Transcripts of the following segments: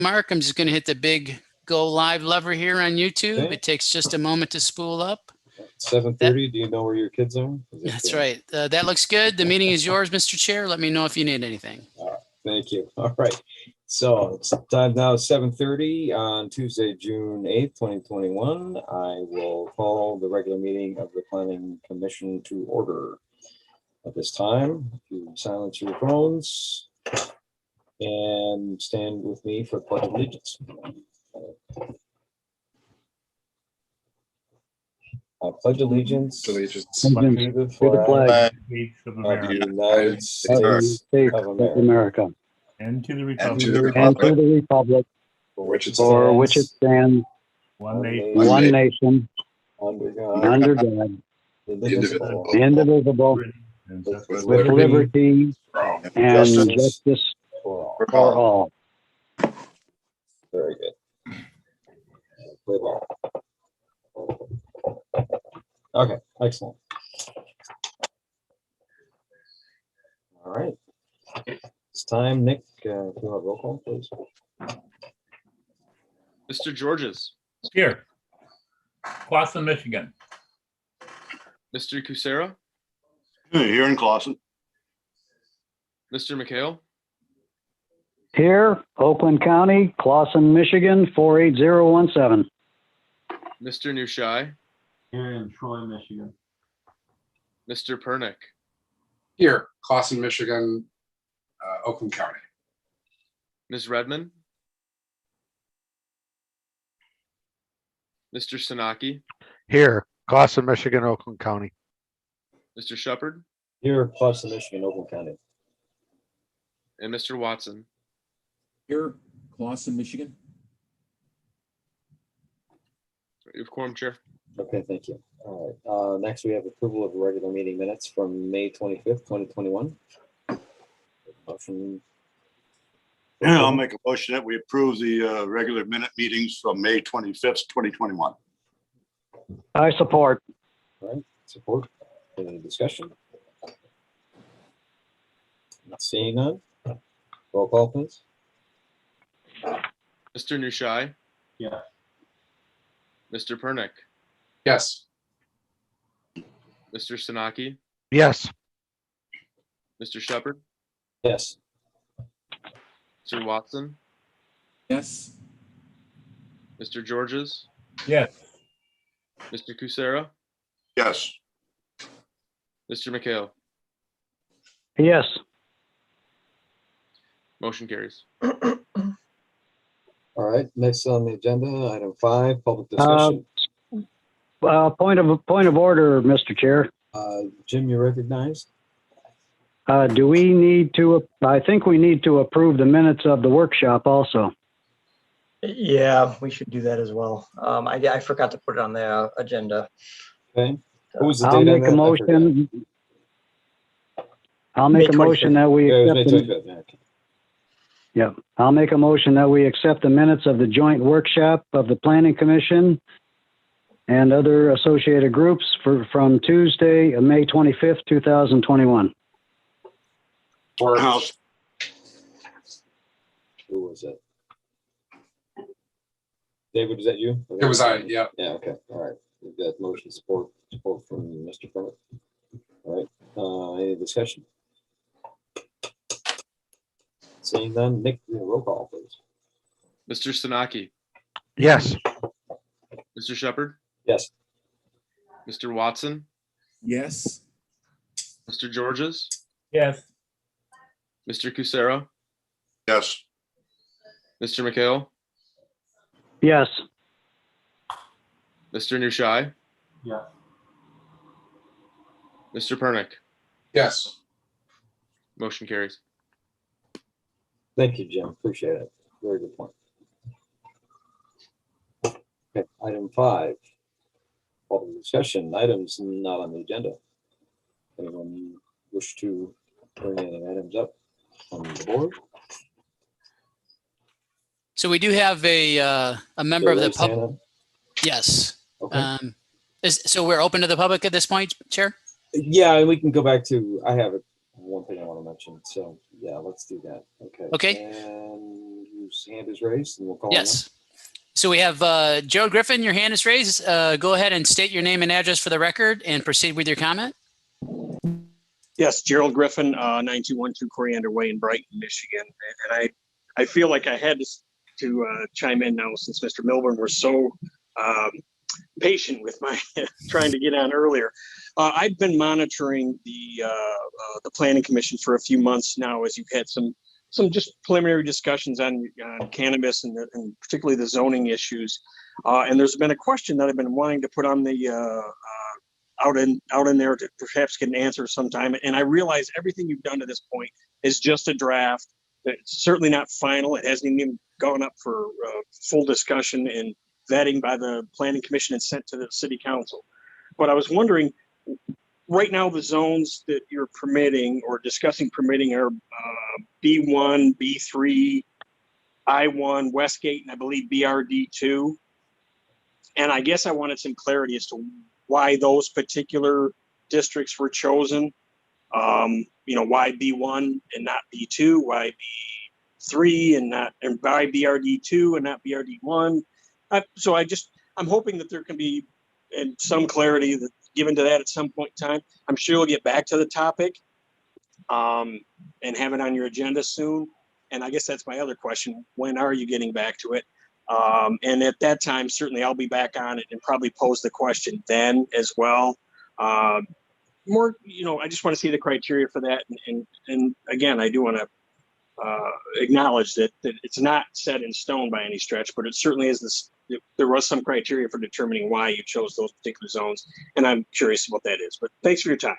mark, I'm just going to hit the big go live lever here on YouTube. Okay. It takes just a moment to spool up. 7:30. Do you know where your kids are? That's right. That looks good. The meeting is yours, Mr. Chair. Let me know if you need anything. Thank you. All right. So it's time now, 7:30 on Tuesday, June 8th, 2021. I will call the regular meeting of the Planning Commission to order. At this time, if you silence your phones and stand with me for Pledge of Allegiance. I pledge allegiance to the flag of of the United States of America, and to the and to republic the republic for which it for which it stands, one nation, one nation, under God, under God, indivisible, indivisible, and with justice with liberty and justice for for all. Very good. Play ball. Okay, excellent. All right. It's time, Nick, if you have roll call, please. Mr. Georges, here. Clawson, Michigan. Mr. Kucera, Here in Clawson. Mr. McHale, Here, Oakland County, Clawson, Michigan, 48017. Mr. Nushai, Here in Troy, Michigan. Mr. Pernick, Here, Clawson, Michigan, Oakland County. Ms. Redmond, Mr. Sanaki, Here, Clawson, Michigan, Oakland County. Mr. Shepard, Here, plus Michigan, Oakland County. and Mr. Watson. Here, Clawson, Michigan. You have quorum, Chair. Okay, thank you. All right. Next, we have approval of the regular meeting minutes from May 25th, 2021. Motion. Yeah, I'll make a motion that we approve the regular minute meetings from May 25th, 2021. I support. All right, support. Any discussion? Seeing none. Roll call, please. Mr. Nushai, Yeah. Mr. Pernick, Yes. Mr. Sanaki, Yes. Mr. Shepard, Yes. Mr. Watson, Yes. Mr. Georges, Yes. Mr. Kucera, Yes. Mr. McHale. Yes. Motion carries. All right, next on the agenda, item 5, public discussion. Point of order, Mr. Chair. Jim, you recognized? Do we need to, I think we need to approve the minutes of the workshop also. Yeah, we should do that as well. I forgot to put it on the agenda. Okay. What was the I'll date on make a that? I forgot. motion. I'll make a May motion 25th. that we Yeah, it was accept May the, 25th, yeah, okay. yeah, I'll make a motion that we accept the minutes of the joint workshop of the Planning Commission and other associated groups from Tuesday, May 25th, 2021. Or House. Who was it? David, was that you? it was I, yeah. Yeah, okay, all right. We've got motion support from Mr. Philip. All right, any discussion? Seeing none, Nick, roll call, please. Mr. Sanaki, Yes. Mr. Shepard, Yes. Mr. Watson, Yes. Mr. Georges, Yes. Mr. Kucera, Yes. Mr. McHale, Yes. Mr. Nushai, Yeah. Mr. Pernick. Yes. Motion carries. Thank you, Jim, appreciate it. Very good point. Okay, item 5. Public discussion, items not on the agenda. Anyone wish to bring any items up on the board? So we do have a member of the Raise public. hand up. Yes. Okay. So we're open to the public at this point, Chair? Yeah, and we can go back to, I have one thing I want to mention, so yeah, let's do that. Okay. Okay. And whose hand is raised, and we'll call. him Yes. So we have Gerald Griffin, your hand is raised. Go ahead and state your name and address for the record and proceed with your comment. Yes, Gerald Griffin, 9212 Coriander Way in Brighton, Michigan. And I feel like I had to chime in now since Mr. Milburn was so patient with my trying to get on earlier. I've been monitoring the Planning Commission for a few months now, as you've had some just preliminary discussions on cannabis and particularly the zoning issues. And there's been a question that I've been wanting to put on the out in there to perhaps get an answer sometime. And I realize everything you've done to this point is just a draft. It's certainly not final. It hasn't even gone up for full discussion and vetting by the Planning Commission and sent to the City Council. But I was wondering, right now the zones that you're permitting or discussing permitting are B1, B3, I1, Westgate, and I believe BRD2. And I guess I wanted some clarity as to why those particular districts were chosen. Why B1 and not B2, why B3 and why BRD2 and not BRD1. I'm hoping that there can be some clarity that given to that at some point in time. I'm sure you'll get back to the topic and have it on your agenda soon. And I guess that's my other question. When are you getting back to it? And at that time, certainly I'll be back on it and probably pose the question then as well. I just want to see the criteria for that. And again, I do want to acknowledge that it's not set in stone by any stretch, but it certainly is there was some criteria for determining why you chose those particular zones. And I'm curious what that is, but thanks for your time.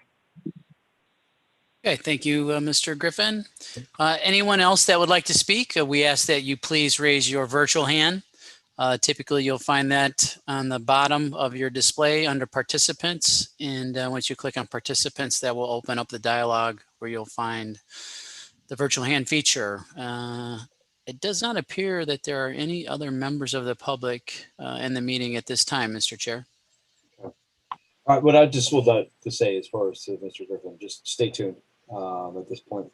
Okay, thank you, Mr. Griffin. Anyone else that would like to speak? We ask that you please raise your virtual hand. Typically, you'll find that on the bottom of your display under participants. And once you click on participants, that will open up the dialog where you'll find the virtual hand feature. It does not appear that there are any other members of the public in the meeting at this time, Mr. Chair. All right, what I just would like to say as far as to Mr. Griffin, just stay tuned. At this point,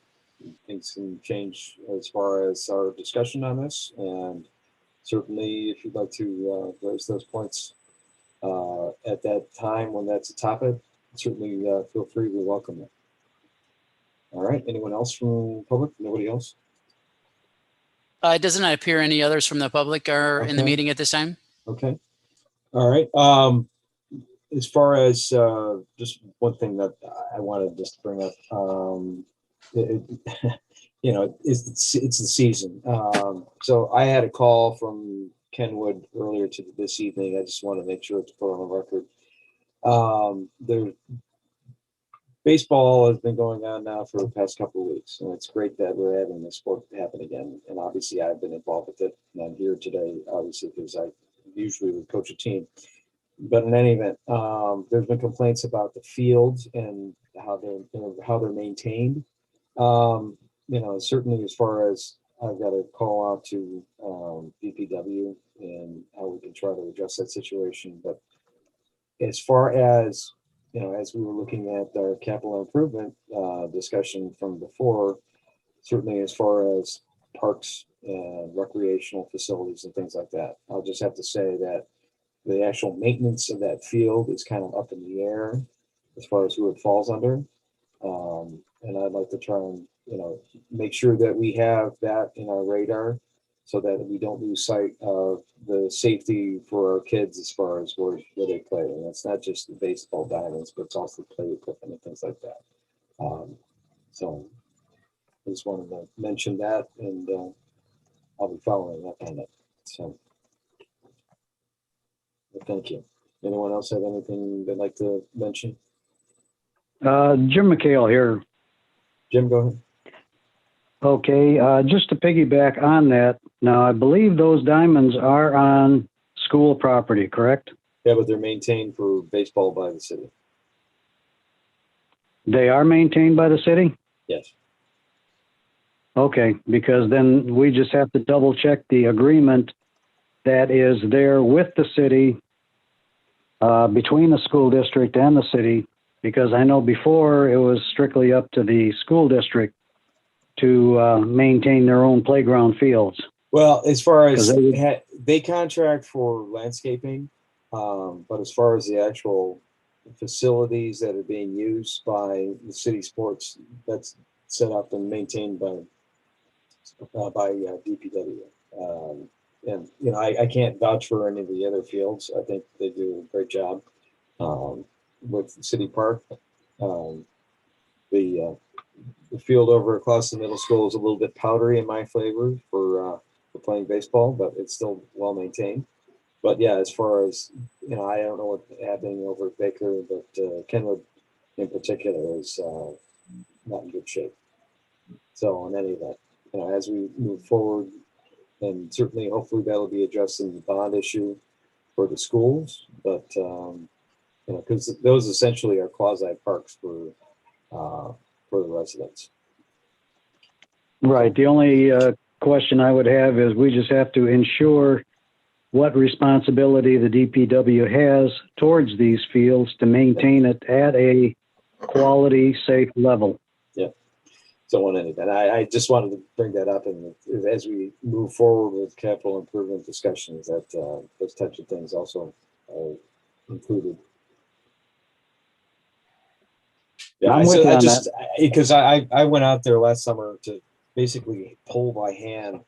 things can change as far as our discussion on this. And certainly if you'd like to raise those points at that time when that's a topic, certainly feel free, we welcome it. All right, anyone else from public? Nobody else? It does not appear any others from the public are in the Okay. meeting at this time. Okay. All right. As far as just one thing that I wanted just to bring up, it's the season. So I had a call from Kenwood earlier this evening. I just want to make sure to put on the record. Baseball has been going on now for the past couple of weeks, and it's great that we're having this sport happen again. And obviously, I've been involved with it, and I'm here today, obviously, because I usually would coach a team. But in any event, there's been complaints about the fields and how they're maintained. Certainly as far as I've got to call out to DPW and how we can try to address that situation. But as far as as we were looking at our capital improvement discussion from before, certainly as far as parks and recreational facilities and things like that, I'll just have to say that the actual maintenance of that field is kind of up in the air as far as who it falls under. And I'd like to try and, make sure that we have that in our radar so that we don't lose sight of the safety for our kids as far as where they play. And it's not just the baseball diamonds, but it's also play equipment and things like that. So I just wanted to mention that, and I'll be following up on it. So. Thank you. Anyone else have anything they'd like to mention? Jim McHale here. Jim, go ahead. Okay, just to piggyback on that, now I believe those diamonds are on school property, correct? Yeah, but they're maintained for baseball by the city. They are maintained by the city? Yes. Okay, because then we just have to double check the agreement that is there with the city, between the school district and the city, because I know before it was strictly up to the school district to maintain their own playground fields. Well, as far as 'Cause they- they contract for landscaping, but as far as the actual facilities that are being used by the city sports, that's set up and maintained by DPW. And you know, I can't vouch for any of the other fields. I think they do a great job with City Park. Um, the field over across the middle school is a little bit powdery in my flavor for playing baseball, but it's still well maintained. But yeah, as far as, you know, I don't know what's happening over at Baker, but Kenwood in particular is not in good shape. So in any event, you know, as we move forward, and certainly hopefully that'll be addressed in the bond issue for the schools, but you know, because those essentially are quasi parks for the residents. Right. The only question I would have is we just have to ensure what responsibility the DPW has towards these fields to maintain it at a quality, safe level. Yeah. So in any event, I just wanted to bring that up, and as we move forward with capital improvement discussions, that those types of things also are included. Yeah, I'm with you I on just because I went out there last summer to basically pull by hand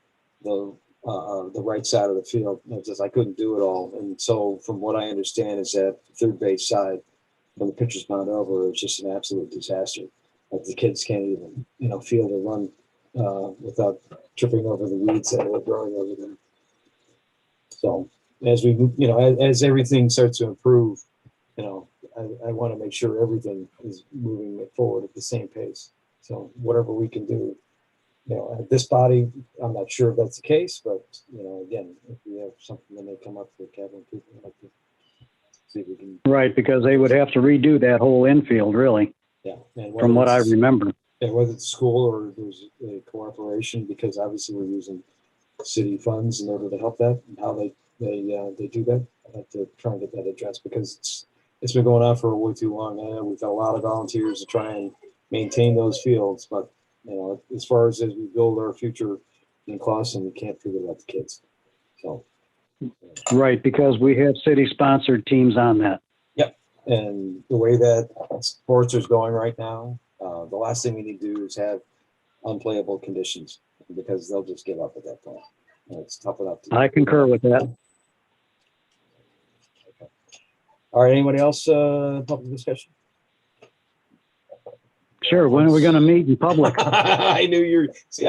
the right side of the field. It's just I couldn't do it all, and so from what I understand is that third base side, when the pitcher's mound over, is just an absolute disaster. Like the kids can't even, you know, field or run without tripping over the weeds that are growing over there. So as we, you know, as everything starts to improve, you know, I want to make sure everything is moving forward at the same pace. So whatever we can do, you know, at this body, I'm not sure if that's the case, but you know, again, if we have something that may come up for capital improvement, I'd like to see if we can. Right, because they would have to redo that whole infield, really, Yeah, and from what I remember. And whether it's school or there's a cooperation, because obviously we're using city funds in order to help that, and how they do that. I'd like to try and get that addressed because it's been going on for way too long. We've got a lot of volunteers to try and maintain those fields, but you know, as far as we build our future in Clawson, we can't forget about the kids. So Right, because we have city-sponsored teams on that. yep, and the way that sports is going right now, the last thing we need to do is have unplayable conditions because they'll just give up at that point. And it's tough enough to. I concur with that. Okay. All right. Anybody else? Public discussion. Sure. When are we going to meet in public? I knew you. See,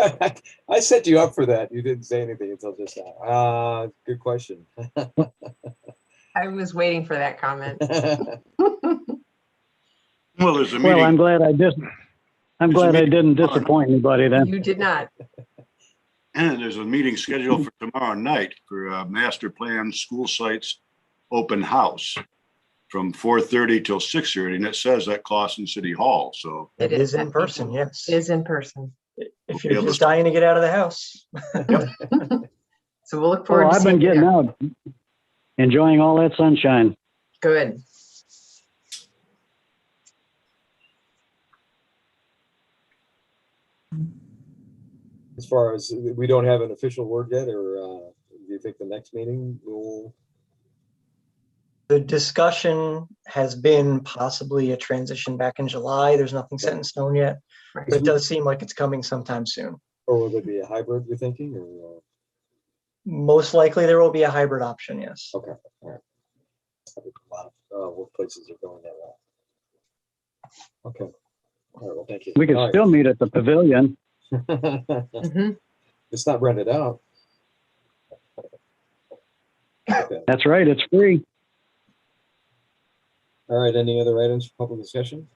I set you up for that. You didn't say anything until just now. Good question. I was waiting for that comment. Well, there's a Well, meeting. I'm glad I didn't disappoint anybody then. You did not. And there's a meeting scheduled for tomorrow night for master plan school sites open house from 4:30 till 6:30, and it says at Clawson City Hall. So It is in person, yes. It is in person. If you're just dying to get out of the house. So we'll look forward Oh, to I've seeing been you getting there. out, enjoying all that sunshine. Good. As far as we don't have an official word yet, or do you think the next meeting will? The discussion has been possibly a transition back in July. There's nothing set in stone yet, but it does seem like it's coming sometime soon. Or will there be a hybrid, you're thinking? Or Most likely there will be a hybrid option, yes. okay, all right. I think a lot of workplaces are going that route. Okay. All right, well, thank you. We could All still meet at the pavilion. right. Mhm. It's not rented out. Okay. That's right. It's free. All right, any other items for public discussion?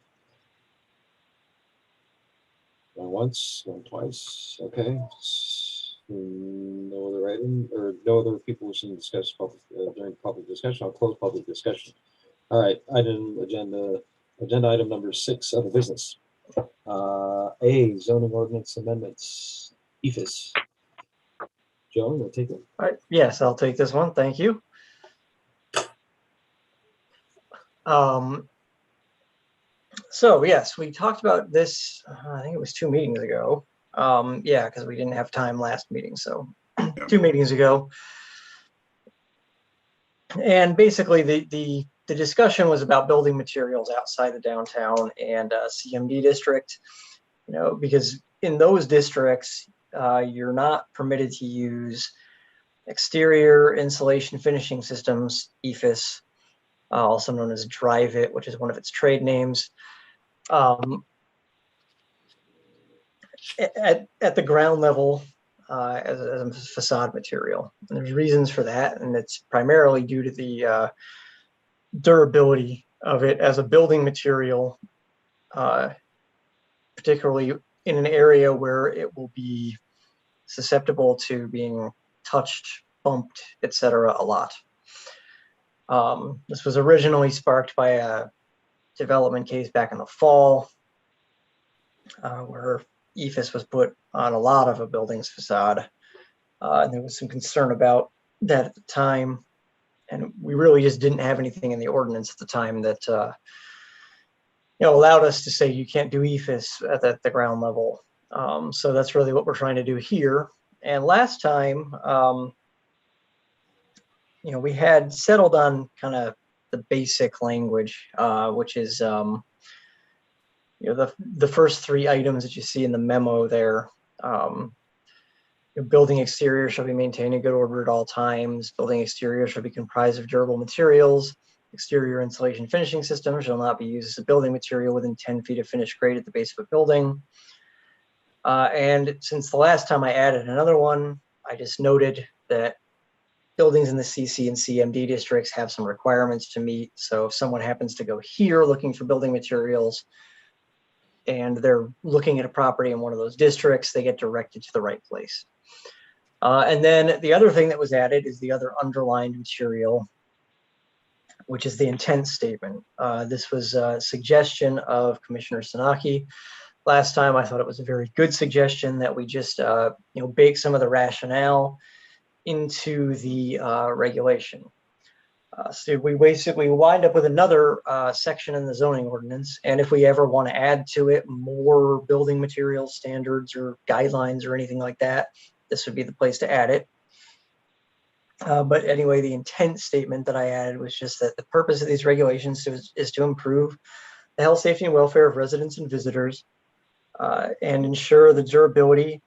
Going once, going twice, okay. No other item, or no other people wishing to discuss public, during public discussion. I'll close public discussion. All right, agenda item number 6 of the business. A, zoning ordinance amendments, EFS. Joe, you want to take it? All right, yes, I'll take this one. Thank you. So yes, we talked about this, I think it was 2 meetings ago. Yeah, because we didn't have time last meeting. So 2 meetings ago. And basically the discussion was about building materials outside the downtown and CMD district, because in those districts, you're not permitted to use exterior insulation finishing systems, EFIS, also known as Drive It, which is one of its trade names, at the ground level as a facade material. And there's reasons for that, and it's primarily due to the durability of it as a building material, particularly in an area where it will be susceptible to being touched, bumped, etc. a lot. This was originally sparked by a development case back in the fall, where EFIS was put on a lot of a building's facade. And there was some concern about that at the time. And we really just didn't have anything in the ordinance at the time that allowed us to say you can't do EFIS at the ground level. So that's really what we're trying to do here. And last time, we had settled on kind of the basic language, which is the first 3 items that you see in the memo there. Building exterior shall be maintained in good order at all times. Building exterior shall be comprised of durable materials. Exterior insulation finishing system shall not be used as a building material within 10 feet of finished grade at the base of a building. And since the last time I added another one, I just noted that buildings in the CC and CMD districts have some requirements to meet. So if someone happens to go here looking for building materials and they're looking at a property in one of those districts, they get directed to the right place. And then the other thing that was added is the other underlined material, which is the intent statement. This was a suggestion of Commissioner Sanaki. Last time, I thought it was a very good suggestion that we just bake some of the rationale into the regulation. So we basically wind up with another section in the zoning ordinance. And if we ever want to add to it more building material standards or guidelines or anything like that, this would be the place to add it. But anyway, the intent statement that I added was just that the purpose of these regulations is to improve the health, safety, and welfare of residents and visitors and ensure the durability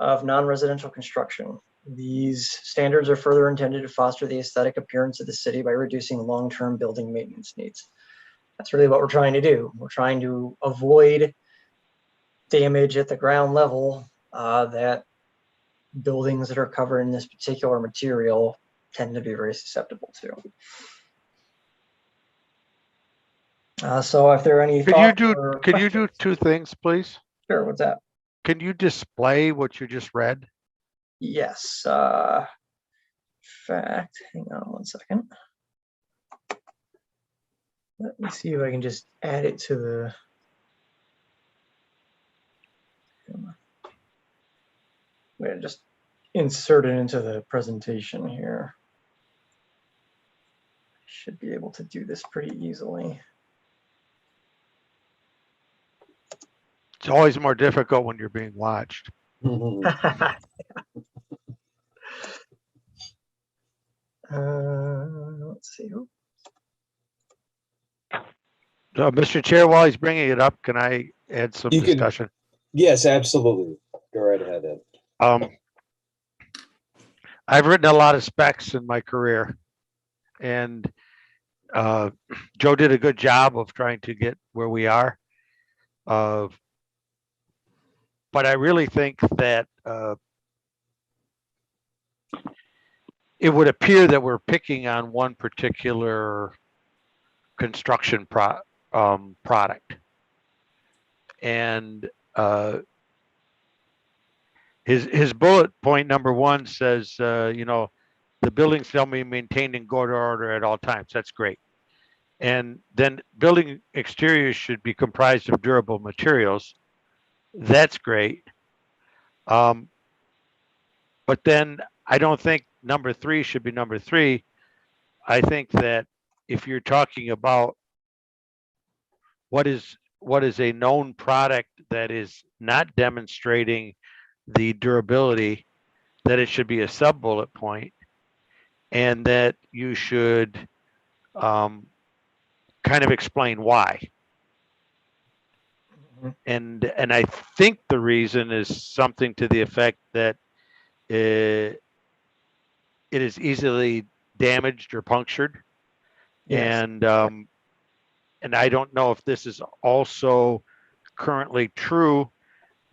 of non-residential construction. These standards are further intended to foster the aesthetic appearance of the city by reducing long-term building maintenance needs. That's really what we're trying to do. We're trying to avoid damage at the ground level that buildings that are covered in this particular material tend to be very susceptible to. So if there are any thoughts or Can you questions- do 2 things, please? Sure, what's that? Can you display what you just read? Yes. In fact, hang on one second. Let me see if I can just add it to the. I'm gonna just insert it into the presentation here. Should be able to do this pretty easily. It's always more difficult when you're being watched. Let's see. Mr. Chair, while he's bringing it up, can I add some You can- discussion? Yes, absolutely. Go right ahead, Ed. I've written a lot of specs in my career, and Joe did a good job of trying to get where we are. But I really think that it would appear that we're picking on one particular construction product. And his bullet point number 1 says, the building shall be maintained in good order at all times. That's great. And then building exteriors should be comprised of durable materials. That's great. But then I don't think number 3 should be number 3. I think that if you're talking about what is a known product that is not demonstrating the durability that it should be a sub bullet point, and that you should kind of explain why. And I think the reason is something to the effect that it is easily damaged or punctured. Yes. And I don't know if this is also currently true,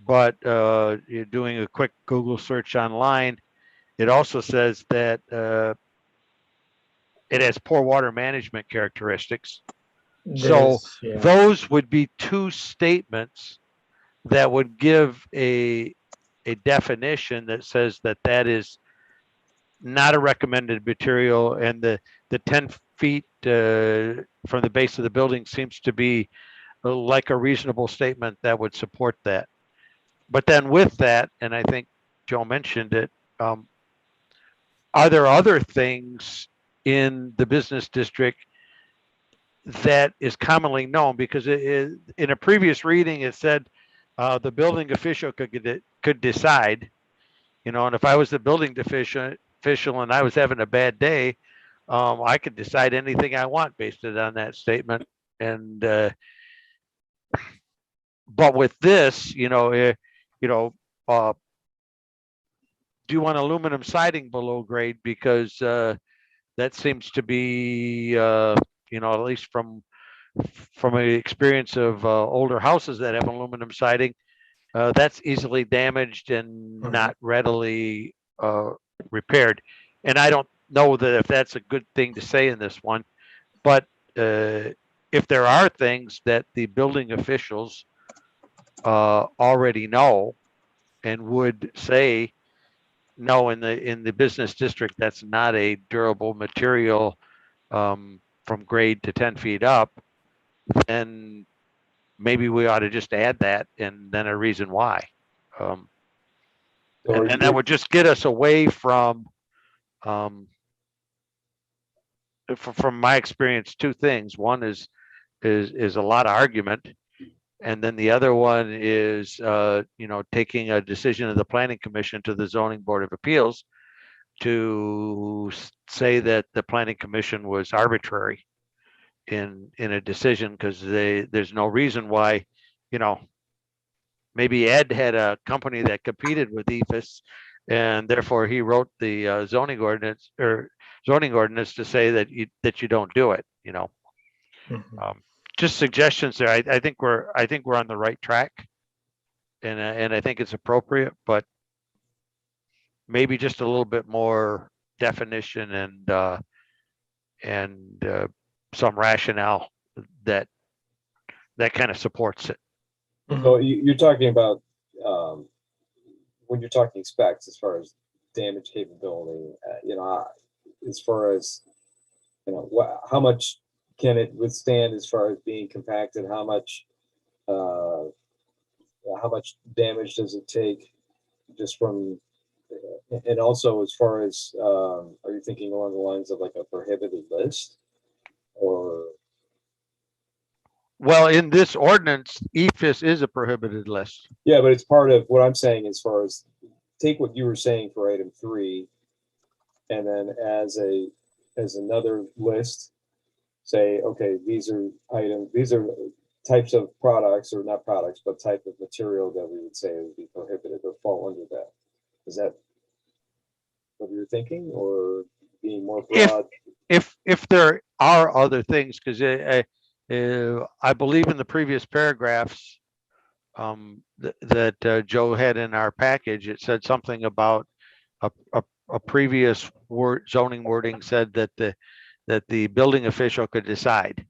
but you're doing a quick Google search online, it also says that it has poor water management characteristics. So Yeah. those would be two statements that would give a definition that says that that is not a recommended material, and the 10 feet from the base of the building seems to be like a reasonable statement that would support that. But then with that, and I think Joe mentioned it, are there other things in the business district that is commonly known? Because in a previous reading, it said the building official could decide, and if I was the building official and I was having a bad day, I could decide anything I want based on that statement. And but with this, do you want aluminum siding below grade? Because that seems to be, at least from an experience of older houses that have aluminum siding, that's easily damaged and not readily repaired. And I don't know that if that's a good thing to say in this one, but if there are things that the building officials already know and would say, no, in the business district, that's not a durable material from grade to 10 feet up, then maybe we ought to just add that and then a reason why. And that would just get us away from my experience, two things. One is a lot of argument. And then the other one is, taking a decision of the Planning Commission to the Zoning Board of Appeals to say that the Planning Commission was arbitrary in a decision, because there's no reason why, maybe Ed had a company that competed with EFS, and therefore he wrote the zoning ordinance to say that you don't do it. Just suggestions there. I think we're on the right track, and I think it's appropriate, but maybe just a little bit more definition and some rationale that kind of supports it. So you're talking about when you're talking specs as far as damage capability, as far as how much can it withstand as far as being compacted? How much damage does it take just from, and also as far as, are you thinking along the lines of like a prohibited list or? Well, in this ordinance, EFS is a prohibited list. Yeah, but it's part of what I'm saying as far as take what you were saying for item 3, and then as another list, say, okay, these are types of products, or not products, but type of material that we would say would be prohibited or fall under that. Is that what you're thinking, or being more broad? If there are other things, because I believe in the previous paragraphs that Joe had in our package, it said something about a previous zoning wording said that the building official could decide.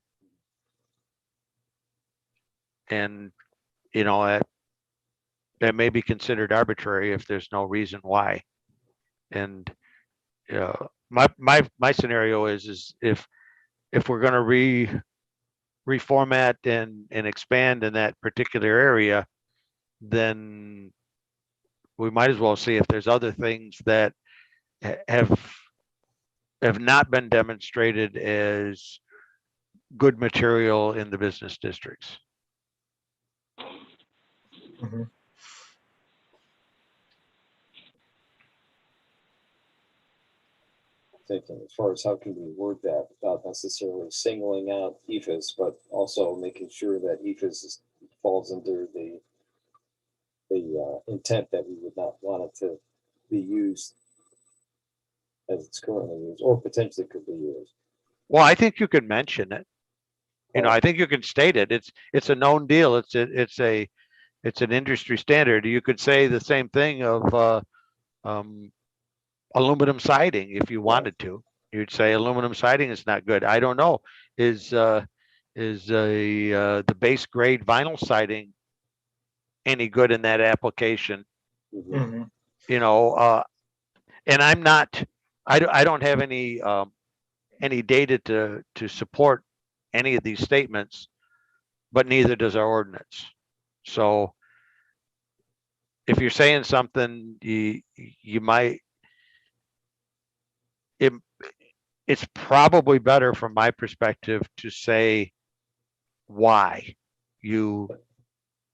And, that may be considered arbitrary if there's no reason why. And my scenario is if we're going to reformat and expand in that particular area, then we might as well see if there's other things that have not been demonstrated as good material in the business districts. thinking as far as how can we word that without necessarily singling out EFS, but also making sure that EFS falls under the intent that we would not want it to be used as it's currently used, or potentially could be used. Well, I think you could mention it. You know, I think you can state it. It's a known deal. It's an industry standard. You could say the same thing of aluminum siding if you wanted to. You'd say aluminum siding is not good. I don't know. Is the base grade vinyl siding any good in that application? Mhm. You know, and I don't have any data to support any of these statements, but neither does our ordinance. So if you're saying something, you might, it's probably better from my perspective to say why you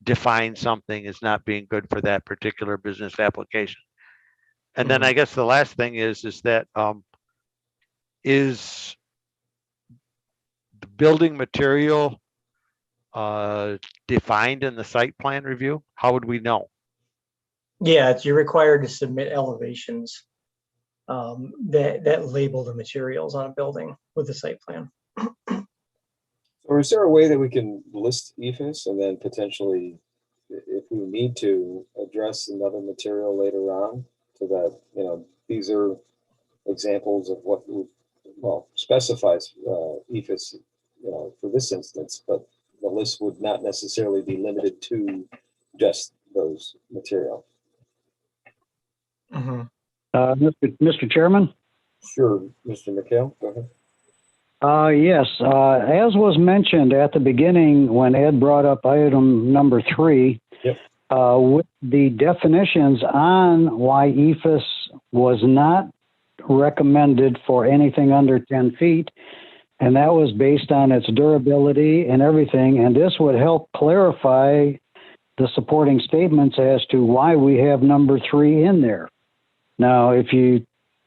define something as not being good for that particular business application. And then I guess the last thing is that is the building material defined in the site plan review? How would we know? Yeah, you're required to submit elevations that label the materials on a building with the site plan. Or is there a way that we can list EFS and then potentially, if we need to, address another material later on, so that, you know, these are examples of what specifies EFS, you know, for this instance, but the list would not necessarily be limited to just those materials. Mr. Chairman? Sure, Mr. McHale, go ahead. Yes, as was mentioned at the beginning when Ed brought up item number 3, with the definitions on why EFS was not recommended for anything under 10 feet, and that was based on its durability and everything, and this would help clarify the supporting statements as to why we have number 3 in there. Now, if you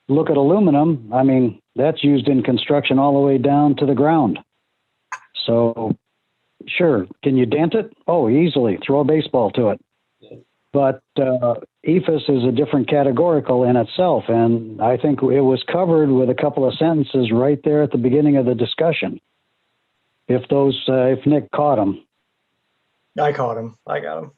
look at aluminum, I mean, that's used in construction all the way down to the ground. So, sure, can you dent it? Oh, easily, throw a baseball to it. But EFS is a different categorical in itself, and I think it was covered with a couple of sentences right there at the beginning of the discussion. If Nick caught them. I caught him. I got him.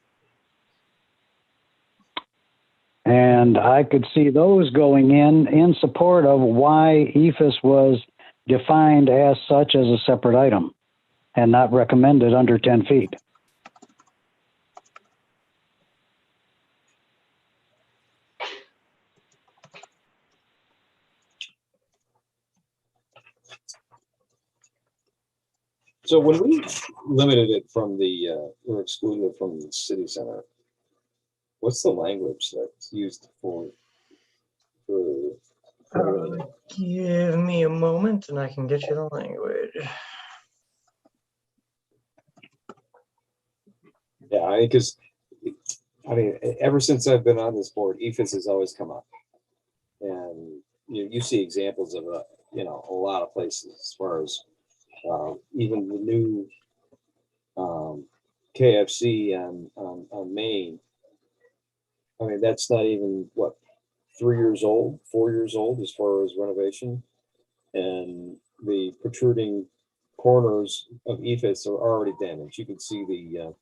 And I could see those going in support of why EFS was defined as such as a separate item and not recommended under 10 feet. So when we limited it from or excluded it from the city center, what's the language that's used for Give me a moment and I can get you the language. Yeah, because ever since I've been on this board, EFS has always come up, and you see examples of a lot of places as far as even the new KFC on Main. I mean, that's not even 3 years old, 4 years old as far as renovation, and the protruding corners of EFS are already damaged. You can see the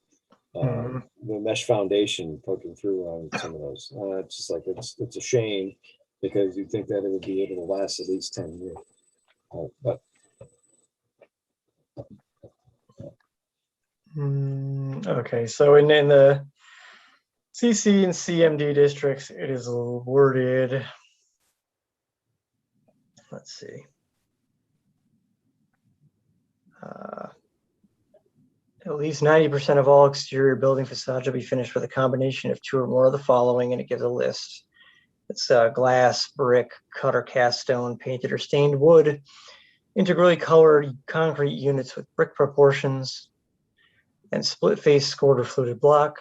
mesh foundation poking through on some of those. It's just like it's a shame, because you'd think that it would be able to last at least 10 years. But okay, so in the CC and CMD districts, it is worded. Let's see. At least 90% of all exterior building facades will be finished with a combination of 2 or more of the following, and it gives a list. It's glass, brick, cut or cast stone, painted or stained wood, integrally colored concrete units with brick proportions, and split face scored or fluted block.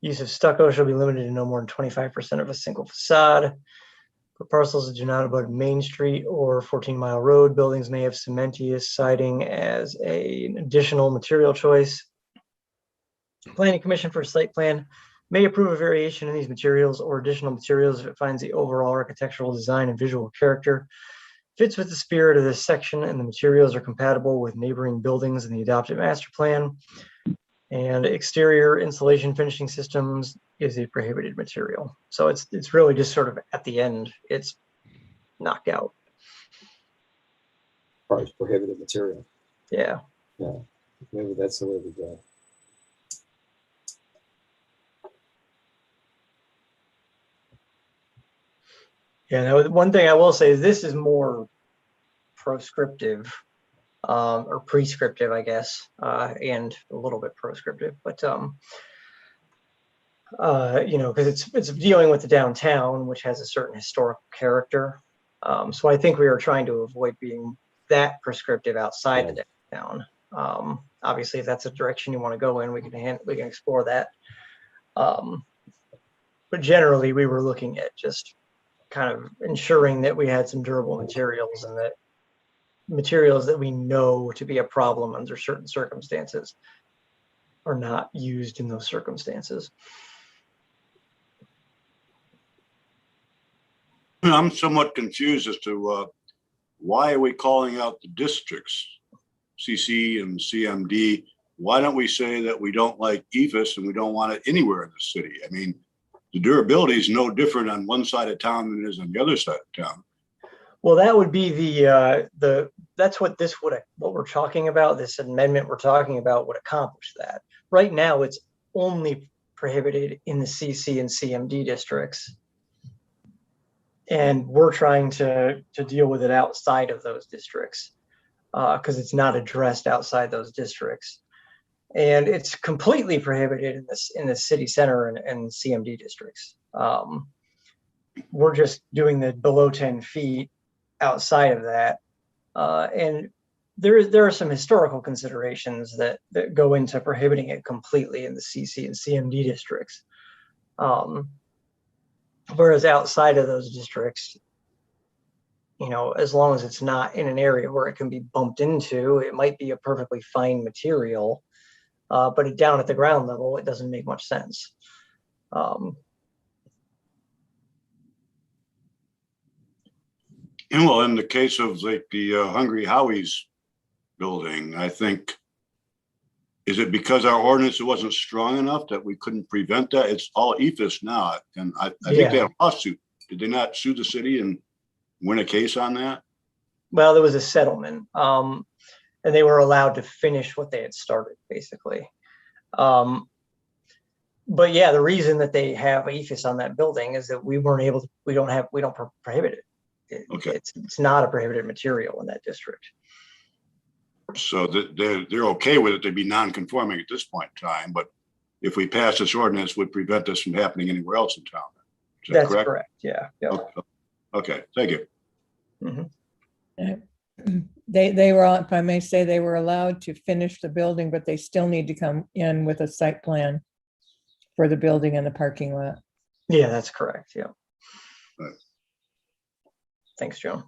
Use of stucco shall be limited to no more than 25% of a single facade. For parcels that do not abut Main Street or 14 Mile Road, buildings may have cementitious siding as an additional material choice. Planning Commission for a site plan may approve a variation in these materials or additional materials if it finds the overall architectural design and visual character fits with the spirit of this section and the materials are compatible with neighboring buildings in the adopted master plan. And exterior insulation finishing systems is a prohibited material. So it's really just sort of at the end, it's knocked out. Part of prohibited material. Yeah. Yeah, maybe that's the way we go. Yeah, now, one thing I will say is this is more proscriptive or prescriptive, I guess, and a little bit proscriptive, but you know, because it's dealing with the downtown, which has a certain historical character. So I think we are trying to avoid being that prescriptive outside the downtown. Obviously, if that's a direction you want to go in, we can explore that. But generally, we were looking at just kind of ensuring that we had some durable materials and that materials that we know to be a problem under certain circumstances are not used in those circumstances. I'm somewhat confused as to why are we calling out the districts, CC and CMD? Why don't we say that we don't like EFS and we don't want it anywhere in the city? I mean, the durability is no different on one side of town than it is on the other side of town. Well, that would be that's what what we're talking about. This amendment we're talking about would accomplish that. Right now, it's only prohibited in the CC and CMD districts. And we're trying to deal with it outside of those districts because it's not addressed outside those districts. And it's completely prohibited in the city center and CMD districts. We're just doing the below 10 feet outside of that. And there are some historical considerations that go into prohibiting it completely in the CC and CMD districts. Whereas outside of those districts, you know, as long as it's not in an area where it can be bumped into, it might be a perfectly fine material, but down at the ground level, it doesn't make much sense. And well, in the case of like the Hungry Howie's building, I think, is it because our ordinance wasn't strong enough that we couldn't prevent that? It's all EFS now. And I think they had a lawsuit. Did they not sue the city and win a case on that? Well, there was a settlement and they were allowed to finish what they had started, basically. But yeah, the reason that they have EFS on that building is that we don't prohibit it. Okay. It's not a prohibited material in that district. So they're okay with it. They'd be non-conforming at this point in time, but if we pass this ordinance, would prevent this from happening anywhere else in town. Is that That's correct. Yeah. Okay. Thank you. Mm-hmm. They were, if I may say, they were allowed to finish the building, but they still need to come in with a site plan for the building and the parking lot. Yeah, that's correct. Yeah. Right. Thanks, Joan.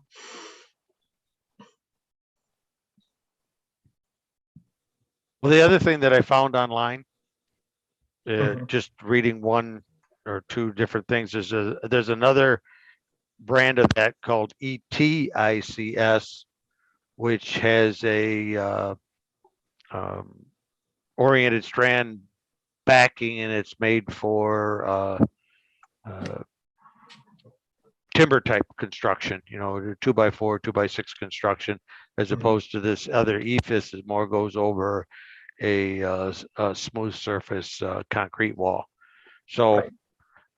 Well, the other thing that I found online, Mhm. just reading one or two different things, is there's another brand of that called ETICS, which has a oriented strand backing, and it's made for timber type construction, you know, 2x4, 2x6 construction, as opposed to this other EFS that more goes over a smooth surface concrete wall. So,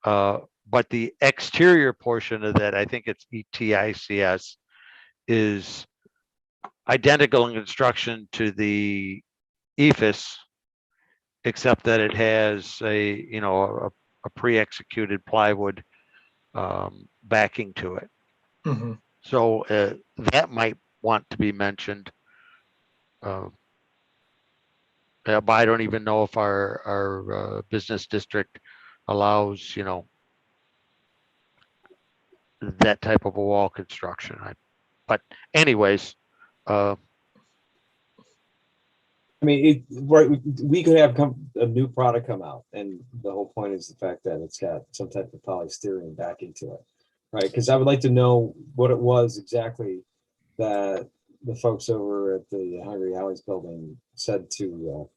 but the exterior portion of that, I think it's ETICS, is identical in construction to the EFS, except that it has a pre-executed plywood backing to it. Mm-hmm. So that might want to be mentioned. But I don't even know if our business district allows, that type of a wall construction. But anyways, I mean, right, we could have a new product come out, and the whole point is the fact that it's got some type of polystyrene back into it, right? Because I would like to know what it was exactly that the folks over at the Hungry Howie's building said to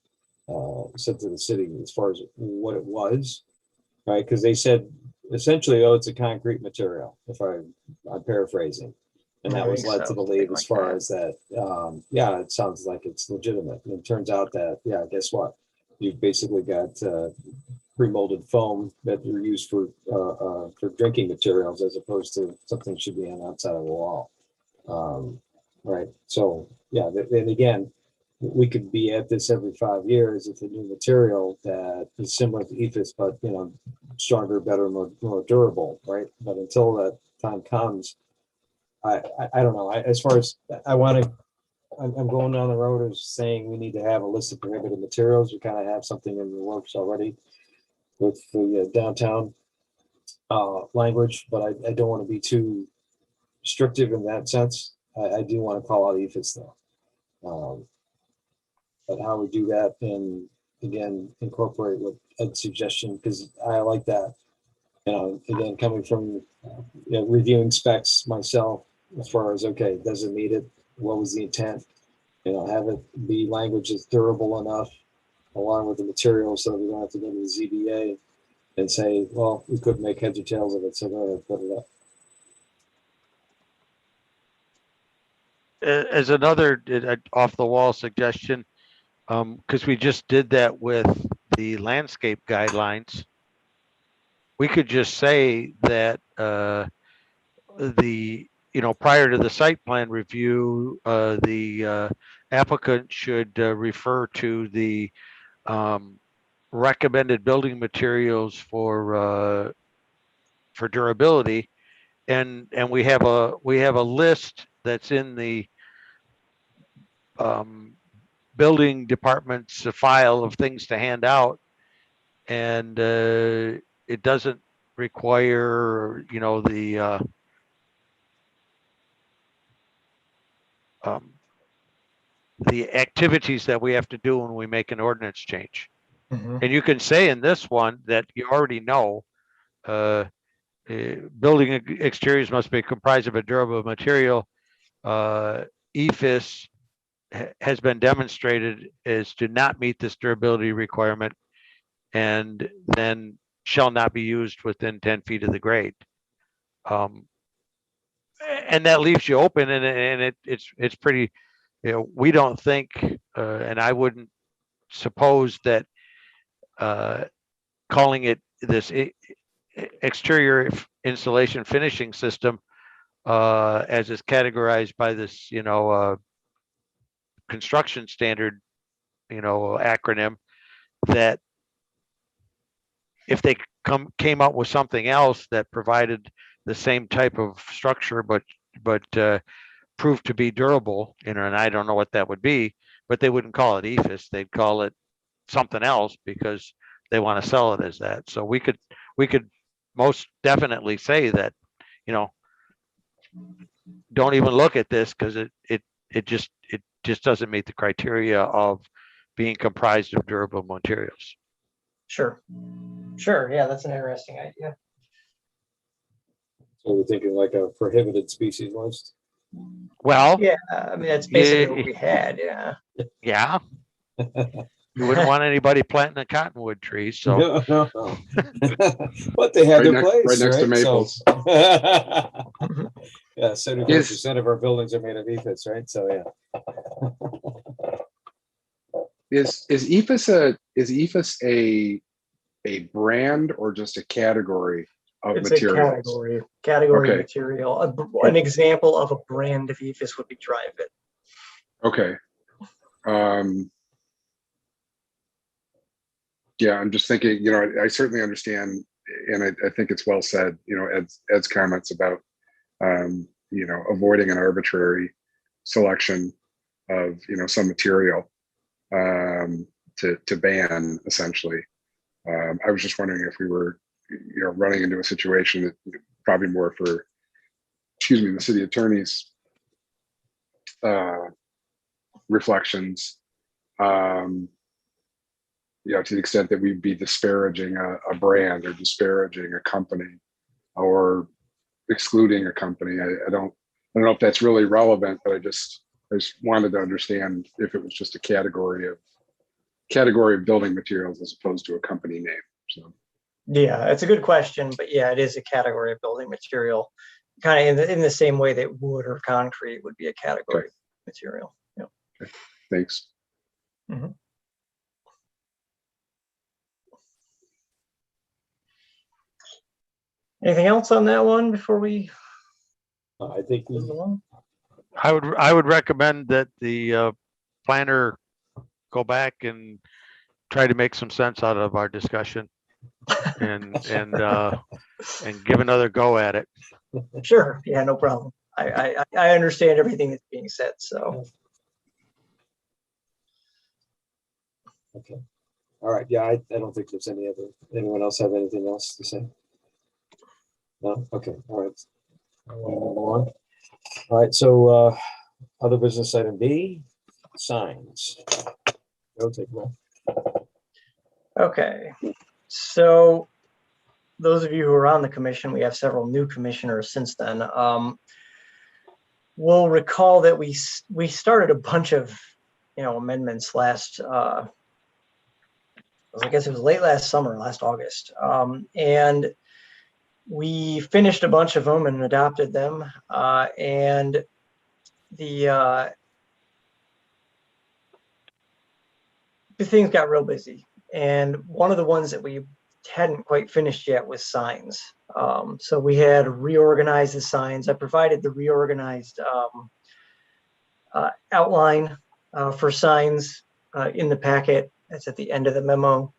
the city as far as what it was, right? Because they said essentially, oh, it's a concrete material, if I'm paraphrasing. And that I was think led so, to something believe as like far that. as that, yeah, it sounds like it's legitimate. And it turns out that, yeah, guess what? You've basically got pre-molded foam that are used for drinking materials as opposed to something that should be on the outside of the wall. Right. So, yeah, and again, we could be at this every 5 years with a new material that is similar to EFIS, but, you know, stronger, better, more durable, right? But until that time comes, I don't know. As far as I'm going down the road of saying we need to have a list of prohibited materials. We kind of have something in the works already with the downtown language, but I don't want to be too restrictive in that sense. I do want to call out EFIS though. But how we do that and again incorporate what Ed's suggestion, because I like that. You know, again, coming from reviewing specs myself, as far as okay, does it meet it? What was the intent? You know, have it be language that's durable enough, along with the material, so that we don't have to go to the ZBA and say, well, we couldn't make heads or tails of it, so go ahead, put it up. as another off the wall suggestion, because we just did that with the landscape guidelines, we could just say that prior to the site plan review, the applicant should refer to the recommended building materials for durability, and we have a list that's in the building department's file of things to hand out, and it doesn't require the activities that we have to do when we make an ordinance change. And you can say in this one that you already know building exteriors must be comprised of a durable material. EFIS has been demonstrated as to not meet this durability requirement, and then shall not be used within 10 feet of the grade. And that leaves you open, and it's pretty, we don't think, and I wouldn't suppose that calling it this exterior insulation finishing system, as is categorized by this, construction standard, acronym, that if they came up with something else that provided the same type of structure, but proved to be durable, and I don't know what that would be, but they wouldn't call it EFIS. They'd call it something else because they want to sell it as that. So we could most definitely say that, don't even look at this because it just doesn't meet the criteria of being comprised of durable materials. Sure. Yeah, that's an interesting idea. So we're thinking like a prohibited species list. Well, yeah, I mean that's basically what we had. Yeah. Yeah. You wouldn't want anybody planting a cottonwood tree, so. No. But they have their place, right next to maples. So, yeah, 75% of our buildings are made of EFIS, right? So yeah. Is EFIS a brand or just a category of It's materials? a category Okay. material. An example of a brand of EFIS would be Drive It. Okay. Yeah, I'm just thinking, I certainly understand, and I think it's well said, Ed's comments about, avoiding an arbitrary selection of, some material to ban, essentially. I was just wondering if we were, running into a situation that probably more for excuse me, the city attorney's reflections, to the extent that we'd be disparaging a brand or disparaging a company or excluding a company. I don't know if that's really relevant, but I just wanted to understand if it was just a category of building materials as opposed to a company name. So Yeah, it's a good question, but yeah, it is a category of building material, kind of in the same way that wood or concrete would be a category of material. Yeah. okay. Thanks. Mhm. Anything else on that one before we I think we, move along? I would recommend that the planner go back and try to make some sense out of our discussion and give another go at it. Sure. Yeah, no problem. I understand everything that's being said. So okay. All right. Yeah, I don't think there's anyone else have anything else to say? No? Okay. All right. I want to move on. All right. So other business item B, signs. Go take a look. okay. So those of you who are on the commission, we have several new commissioners since then. We'll recall that we started a bunch of amendments last. I guess it was late last summer, last August, and we finished a bunch of them and adopted them. And the things got real busy. And one of the ones that we hadn't quite finished yet was signs. So we had reorganized the signs. I provided the reorganized outline for signs in the packet. That's at the end of the memo.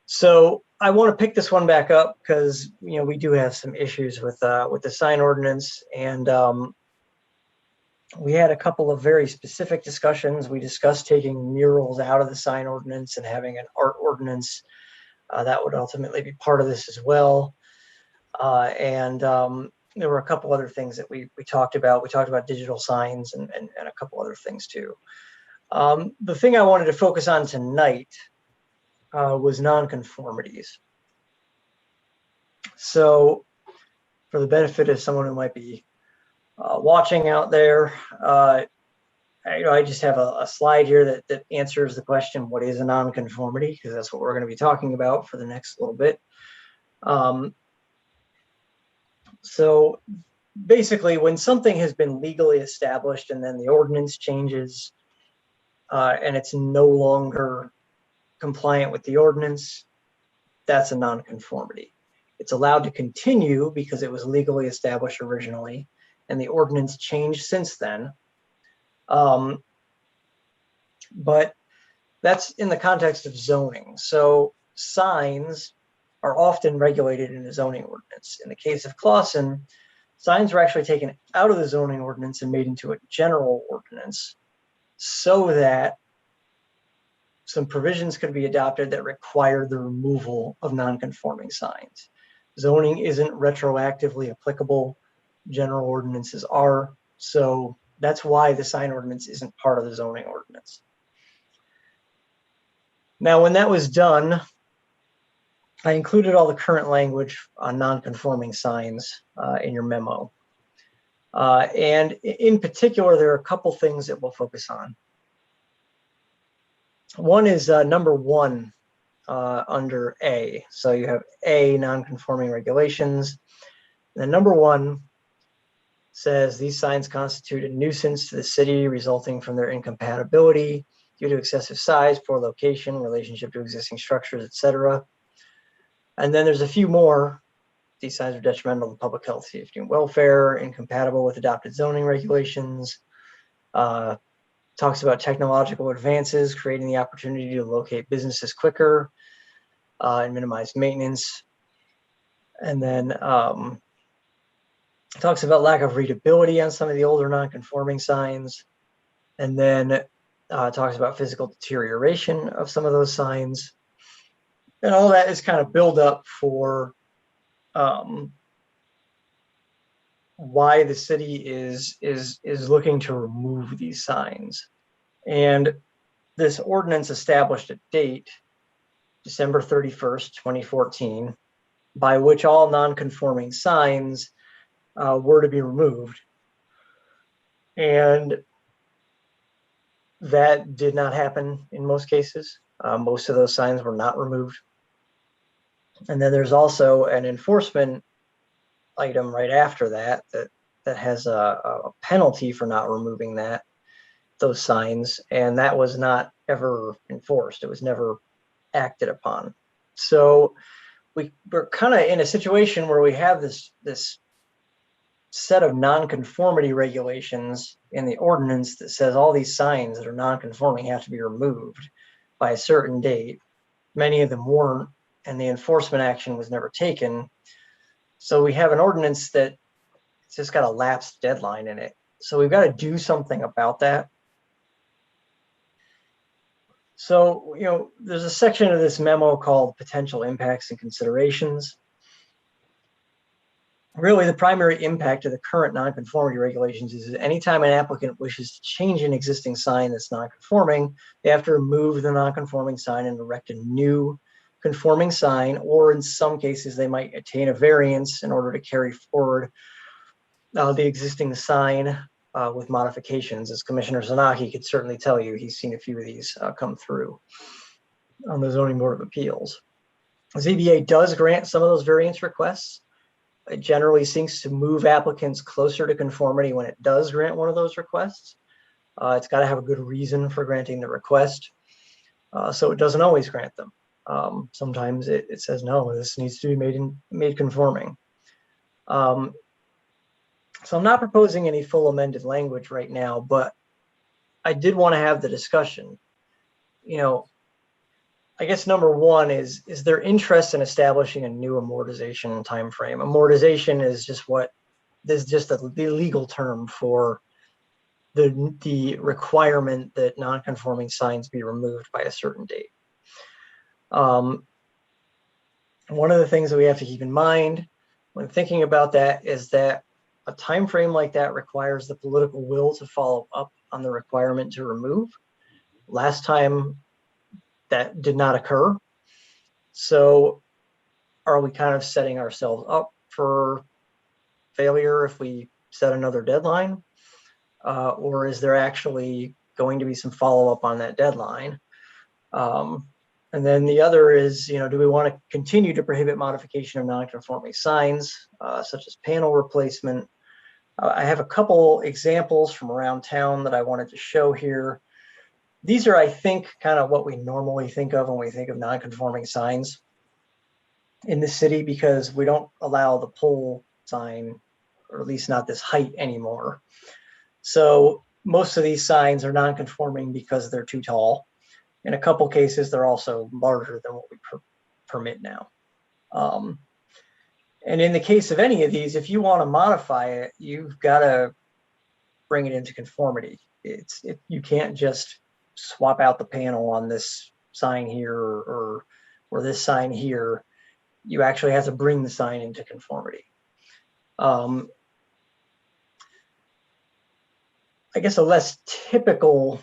So I want to pick this one back up because we do have some issues with the sign ordinance, and we had a couple of very specific discussions. We discussed taking murals out of the sign ordinance and having an art ordinance that would ultimately be part of this as well. And there were a couple other things that we talked about. We talked about digital signs and a couple other things too. The thing I wanted to focus on tonight was nonconformities. So for the benefit of someone who might be watching out there, I just have a slide here that answers the question, what is a nonconformity? Because that's what we're going to be talking about for the next little bit. So basically, when something has been legally established and then the ordinance changes and it's no longer compliant with the ordinance, that's a nonconformity. It's allowed to continue because it was legally established originally and the ordinance changed since then. But that's in the context of zoning. So signs are often regulated in a zoning ordinance. In the case of Clausen, signs were actually taken out of the zoning ordinance and made into a general ordinance so that some provisions could be adopted that require the removal of non-conforming signs. Zoning isn't retroactively applicable. General ordinances are. So that's why the sign ordinance isn't part of the zoning ordinance. Now, when that was done, I included all the current language on non-conforming signs in your memo. And in particular, there are a couple things that we'll focus on. One is number 1 under A. So you have A, non-conforming regulations. And number 1 says these signs constitute a nuisance to the city resulting from their incompatibility due to excessive size, poor location, relationship to existing structures, etc. And then there's a few more. These signs are detrimental to public health, safety, and welfare, incompatible with adopted zoning regulations. Talks about technological advances, creating the opportunity to locate businesses quicker and minimize maintenance. And then talks about lack of readability on some of the older non-conforming signs. And then talks about physical deterioration of some of those signs. And all that is kind of build up for why the city is looking to remove these signs. And this ordinance established a date, December 31st, 2014, by which all non-conforming signs were to be removed. And that did not happen in most cases. Most of those signs were not removed. And then there's also an enforcement item right after that that has a penalty for not removing those signs, and that was not ever enforced. It was never acted upon. So we're kind of in a situation where we have this set of nonconformity regulations in the ordinance that says all these signs that are nonconforming have to be removed by a certain date. Many of them weren't, and the enforcement action was never taken. So we have an ordinance that it's just got a lapsed deadline in it. So we've got to do something about that. So, there's a section of this memo called potential impacts and considerations. Really, the primary impact of the current nonconformity regulations is that anytime an applicant wishes to change an existing sign that's nonconforming, they have to remove the nonconforming sign and erect a new conforming sign, or in some cases, they might attain a variance in order to carry forward the existing sign with modifications. As Commissioner Zanaki could certainly tell you, he's seen a few of these come through on the Zoning Board of Appeals. ZBA does grant some of those variance requests. It generally seeks to move applicants closer to conformity when it does grant one of those requests. It's got to have a good reason for granting the request. So it doesn't always grant them. Sometimes it says, no, this needs to be made conforming. So I'm not proposing any full amended language right now, but I did want to have the discussion. I guess number one is there interest in establishing a new amortization timeframe? Amortization is just the legal term for the requirement that non-conforming signs be removed by a certain date. One of the things that we have to keep in mind when thinking about that is that a time frame like that requires the political will to follow up on the requirement to remove. Last time that did not occur. So are we kind of setting ourselves up for failure if we set another deadline? Or is there actually going to be some follow-up on that deadline? And then the other is, do we want to continue to prohibit modification of non-conforming signs, such as panel replacement? I have a couple examples from around town that I wanted to show here. These are, I think, kind of what we normally think of when we think of non-conforming signs in the city, because we don't allow the pole sign, or at least not this height anymore. So most of these signs are non-conforming because they're too tall. In a couple cases, they're also larger than what we permit now. And in the case of any of these, if you want to modify it, you've got to bring it into conformity. You can't just swap out the panel on this sign here or this sign here. You actually have to bring the sign into conformity. I guess a less typical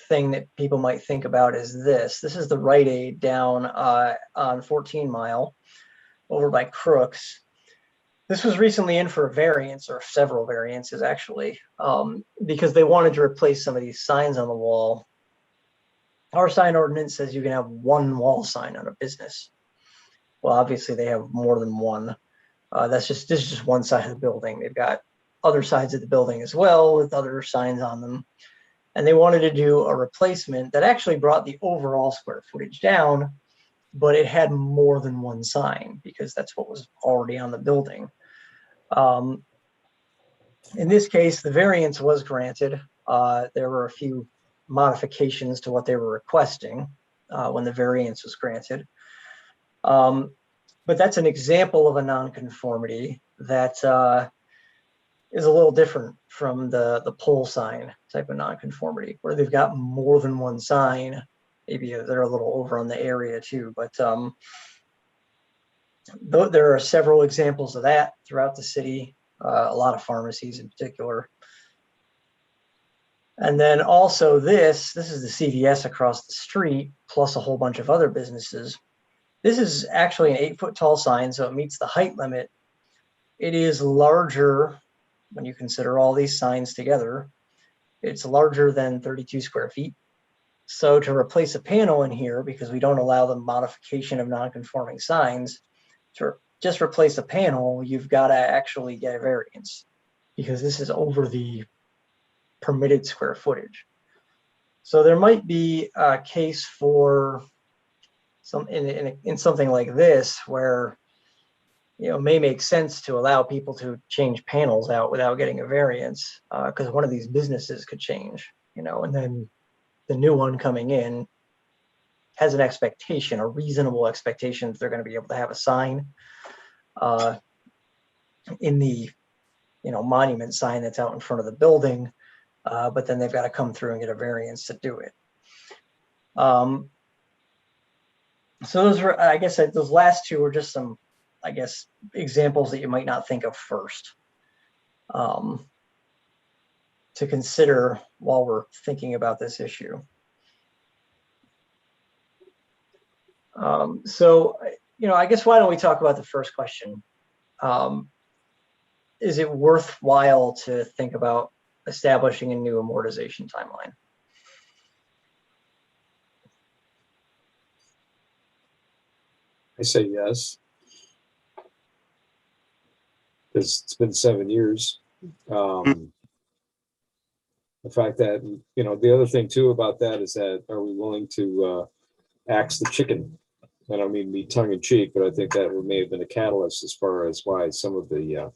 thing that people might think about is this. This is the Rite Aid down on 14 Mile over by Crooks. This was recently in for a variance, or several variances actually, because they wanted to replace some of these signs on the wall. Our sign ordinance says you can have one wall sign on a business. Well, obviously they have more than one. This is just one side of the building. They've got other sides of the building as well with other signs on them. And they wanted to do a replacement that actually brought the overall square footage down, but it had more than one sign because that's what was already on the building. In this case, the variance was granted. There were a few modifications to what they were requesting when the variance was granted. But that's an example of a nonconformity that is a little different from the pole sign type of nonconformity, where they've got more than one sign. Maybe they're a little over on the area too, but there are several examples of that throughout the city. a lot of pharmacies in particular. And then also this is the CVS across the street, plus a whole bunch of other businesses. This is actually an 8-foot tall sign, so it meets the height limit. It is larger when you consider all these signs together. It's larger than 32 square feet. So to replace a panel in here, because we don't allow the modification of non-conforming signs, to just replace a panel, you've got to actually get a variance because this is over the permitted square footage. So there might be a case for some in something like this where it may make sense to allow people to change panels out without getting a variance, because one of these businesses could change, and then the new one coming in has an expectation, a reasonable expectation that they're going to be able to have a sign in the monument sign that's out in front of the building, but then they've got to come through and get a variance to do it. So those were, I guess, those last two were just some, I guess, examples that you might not think of first to consider while we're thinking about this issue. So, I guess why don't we talk about the first question? Is it worthwhile to think about establishing a new amortization timeline? I say yes. Because it's been 7 years. The fact that, the other thing too about that is that, are we willing to axe the chicken? I don't mean to be tongue in cheek, but I think that may have been a catalyst as far as why some of the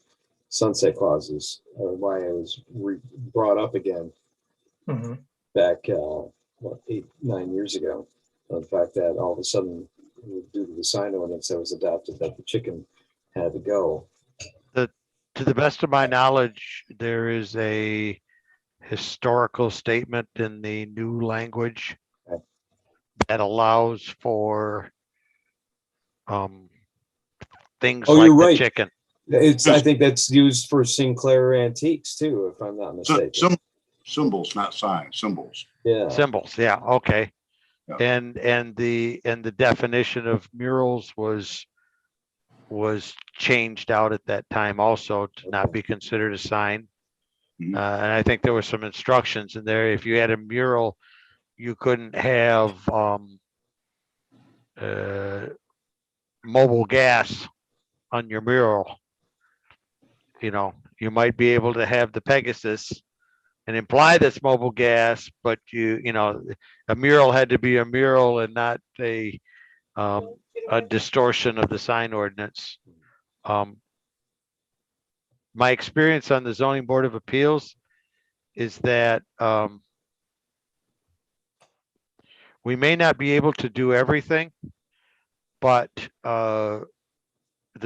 sunset clauses, or why it was brought up again back, 8-9 years ago. The fact that all of a sudden, due to the sign ordinance that was adopted, that the chicken had to go. To the best of my knowledge, there is a historical statement in the new language that allows for things Oh, like you're the right. chicken. I think that's used for Sinclair Antiques too, if I'm not mistaken. Some symbols, not signs, symbols. Yeah. Symbols, yeah, okay. Yeah. And the definition of murals was changed out at that time also to not be considered a sign. And I think there were some instructions in there. If you had a mural, you couldn't have mobile gas on your mural. You might be able to have the Pegasus and imply that's mobile gas, but a mural had to be a mural and not a distortion of the sign ordinance. My experience on the Zoning Board of Appeals is that we may not be able to do everything, but the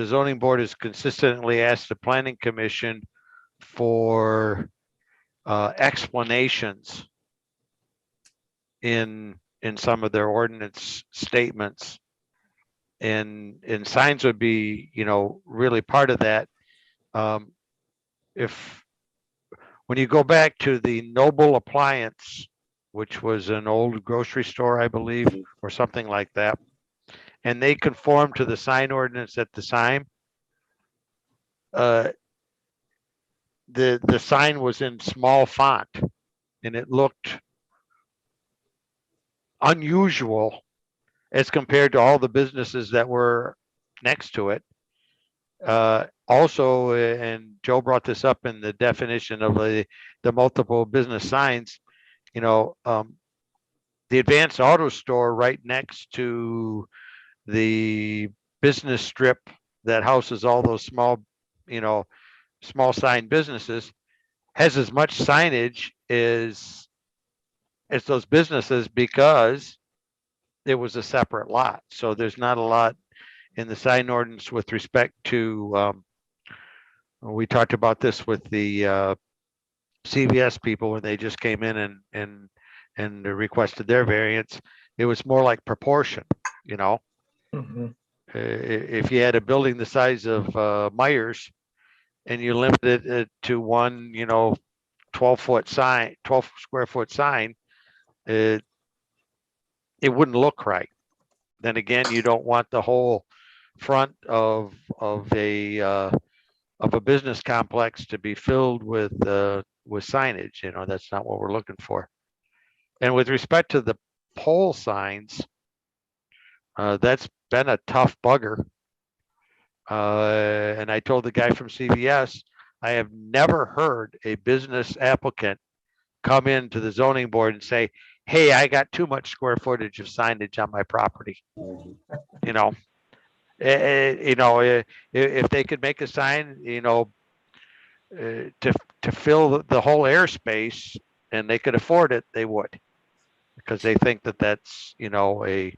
Zoning Board has consistently asked the Planning Commission for explanations in some of their ordinance statements, and signs would be really part of that. If when you go back to the Noble Appliance, which was an old grocery store, I believe, or something like that, and they conformed to the sign ordinance at the time, the sign was in small font and it looked unusual as compared to all the businesses that were next to it. Also, and Joe brought this up in the definition of the multiple business signs, the Advanced Auto Store right next to the business strip that houses all those small sign businesses has as much signage as those businesses because it was a separate lot. So there's not a lot in the sign ordinance with respect to, we talked about this with the CVS people when they just came in and requested their variance. It was more like proportion, If you had a building the size of Myers and you limited it to one, 12-foot sign, 12 square foot sign, it wouldn't look right. Then again, you don't want the whole front of a business complex to be filled with signage. That's not what we're looking for. And with respect to the pole signs, that's been a tough bugger. And I told the guy from CVS, I have never heard a business applicant come into the zoning board and say, hey, I got too much square footage of signage on my property. If they could make a sign, to fill the whole airspace and they could afford it, they would, because they think that that's, they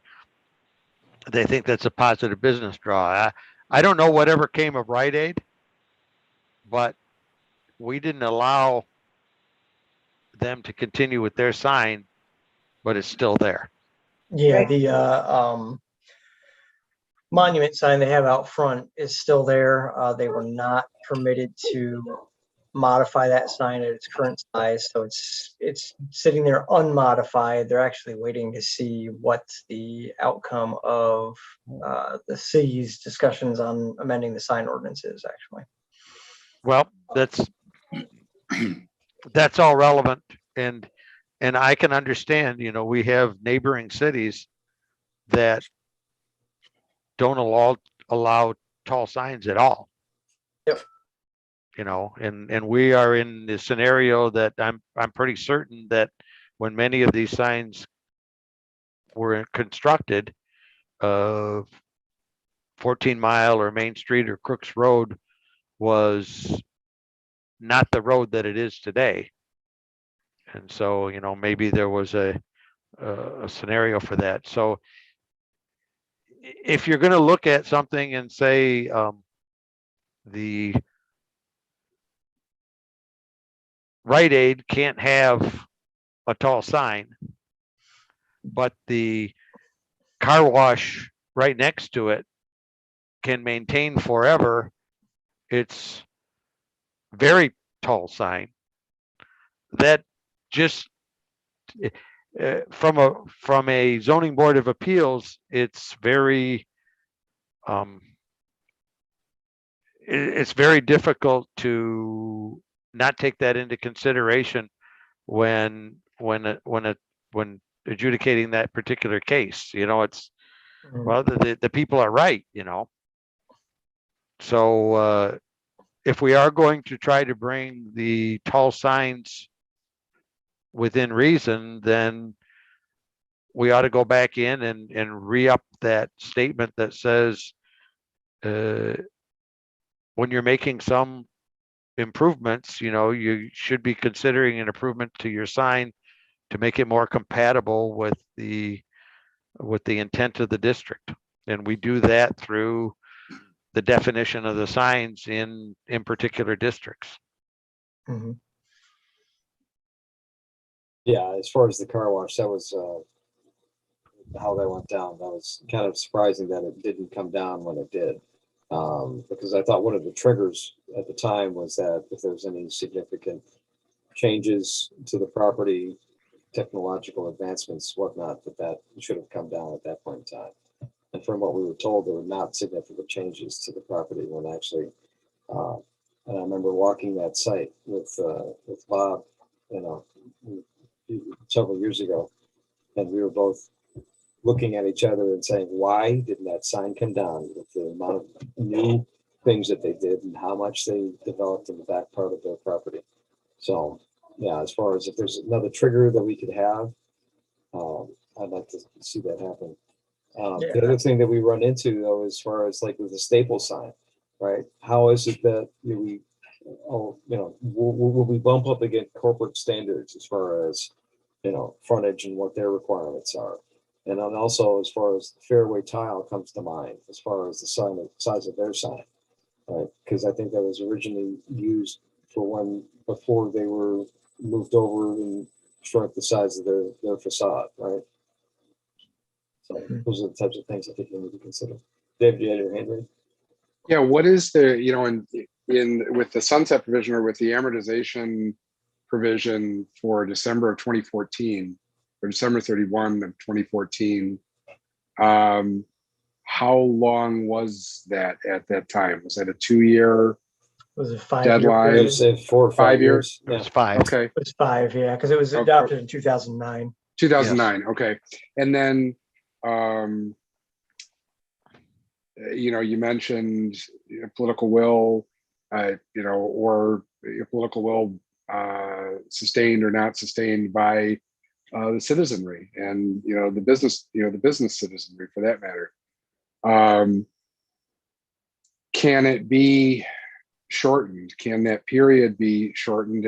think that's a positive business draw. I don't know whatever came of Rite Aid, but we didn't allow them to continue with their sign, but it's still there. Yeah, the monument sign they have out front is still there. They were not permitted to modify that sign at its current size, so it's sitting there unmodified. They're actually waiting to see what the outcome of the city's discussions on amending the sign ordinance is, actually. Well, that's all relevant, and I can understand. We have neighboring cities that don't allow tall signs at all. Yep. And we are in the scenario that I'm pretty certain that when many of these signs were constructed, 14 Mile or Main Street or Crooks Road was not the road that it is today. And so, maybe there was a scenario for that. So if you're going to look at something and say the Rite Aid can't have a tall sign, but the car wash right next to it can maintain forever its very tall sign, that just from a zoning board of appeals, it's very it's very difficult to not take that into consideration when adjudicating that particular case. It's well, the people are right. So if we are going to try to bring the tall signs within reason, then we ought to go back in and re-up that statement that says when you're making some improvements, you should be considering an improvement to your sign to make it more compatible with the intent of the district. And we do that through the definition of the signs in particular districts. Mm-hmm. Yeah, as far as the car wash, that was how that went down. That was kind of surprising that it didn't come down when it did. Because I thought one of the triggers at the time was that if there's any significant changes to the property, technological advancements, whatnot, that should have come down at that point in time. And from what we were told, there were not significant changes to the property when actually, and I remember walking that site with Bob, several years ago, and we were both looking at each other and saying, why didn't that sign come down with the amount of new things that they did and how much they developed in the back part of their property? So, yeah, as far as if there's another trigger that we could have, I'd like to see that happen. The other thing that we run into, though, as far as like with the staple sign, right? How is it that will we bump up against corporate standards as far as, frontage and what their requirements are? And then also as far as the fairway tile comes to mind, as far as the size of their sign, right? Because I think that was originally used for before they were moved over and shrunk the size of their facade, right? So those are the types of things I think we need to consider. Dave, do you have your hand raised? Yeah, what is the, in with the sunset provision or with the amortization provision for December of 2014 or December 31 of 2014, how long was that at that time? Was that a 2-year Was it 5-year deadline? I period? would say 4 or 5 years. It was Yeah. 5. Okay, It was 5, yeah, because it was Okay. adopted in 2009. 2009. Okay, and then you mentioned political will, or political will sustained or not sustained by the citizenry and the business citizenry for that matter. Can it be shortened? Can that period be shortened?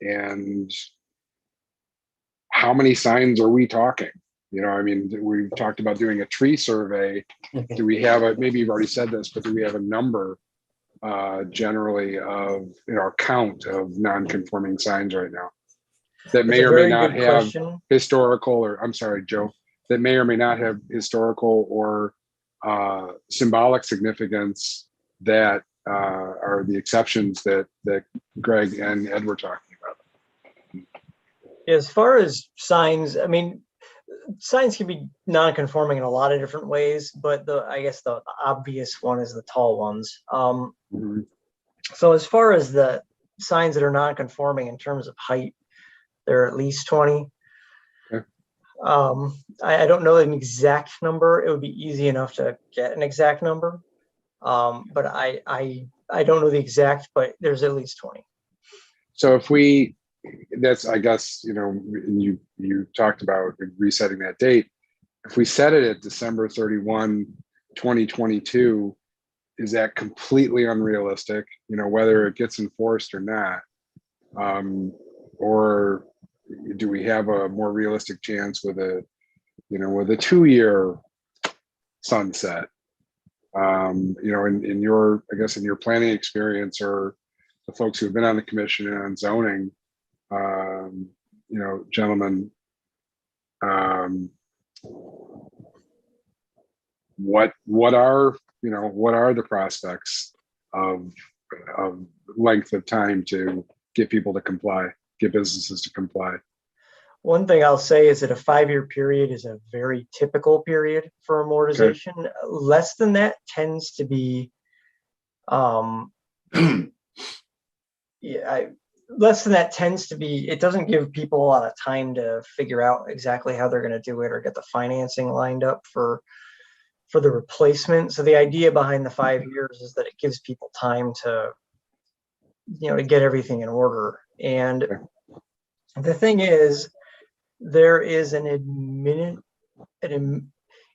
And how many signs are we talking? We've talked about doing a tree survey. Do we have maybe you've already said this, but do we have a number generally of our count of non-conforming signs right now that may It's a or may very not good have question. historical, or I'm sorry, Joe, that may or may not have historical or symbolic significance that are the exceptions that Greg and Ed were talking about? As far as signs, I mean, signs can be non-conforming in a lot of different ways, but I guess the obvious one is the tall ones. So as far as the signs that are non-conforming in terms of height, they're at least 20. Okay. I don't know an exact number. It would be easy enough to get an exact number, but I don't know the exact, but there's at least 20. So that's, I guess, you talked about resetting that date. If we set it at December 31, 2022, is that completely unrealistic, whether it gets enforced or not? Or do we have a more realistic chance with a 2-year sunset? In your, I guess, in your planning experience, or the folks who've been on the commission and on zoning, gentlemen, what are the prospects of length of time to get people to comply, get businesses to comply? One thing I'll say is that a 5-year period is a very typical period for amortization. Okay. Less than that tends to be, it doesn't give people a lot of time to figure out exactly how they're going to do it or get the financing lined up for the replacement. So the idea behind the 5 years is that it gives people time to, to get everything in order. And the thing is, there is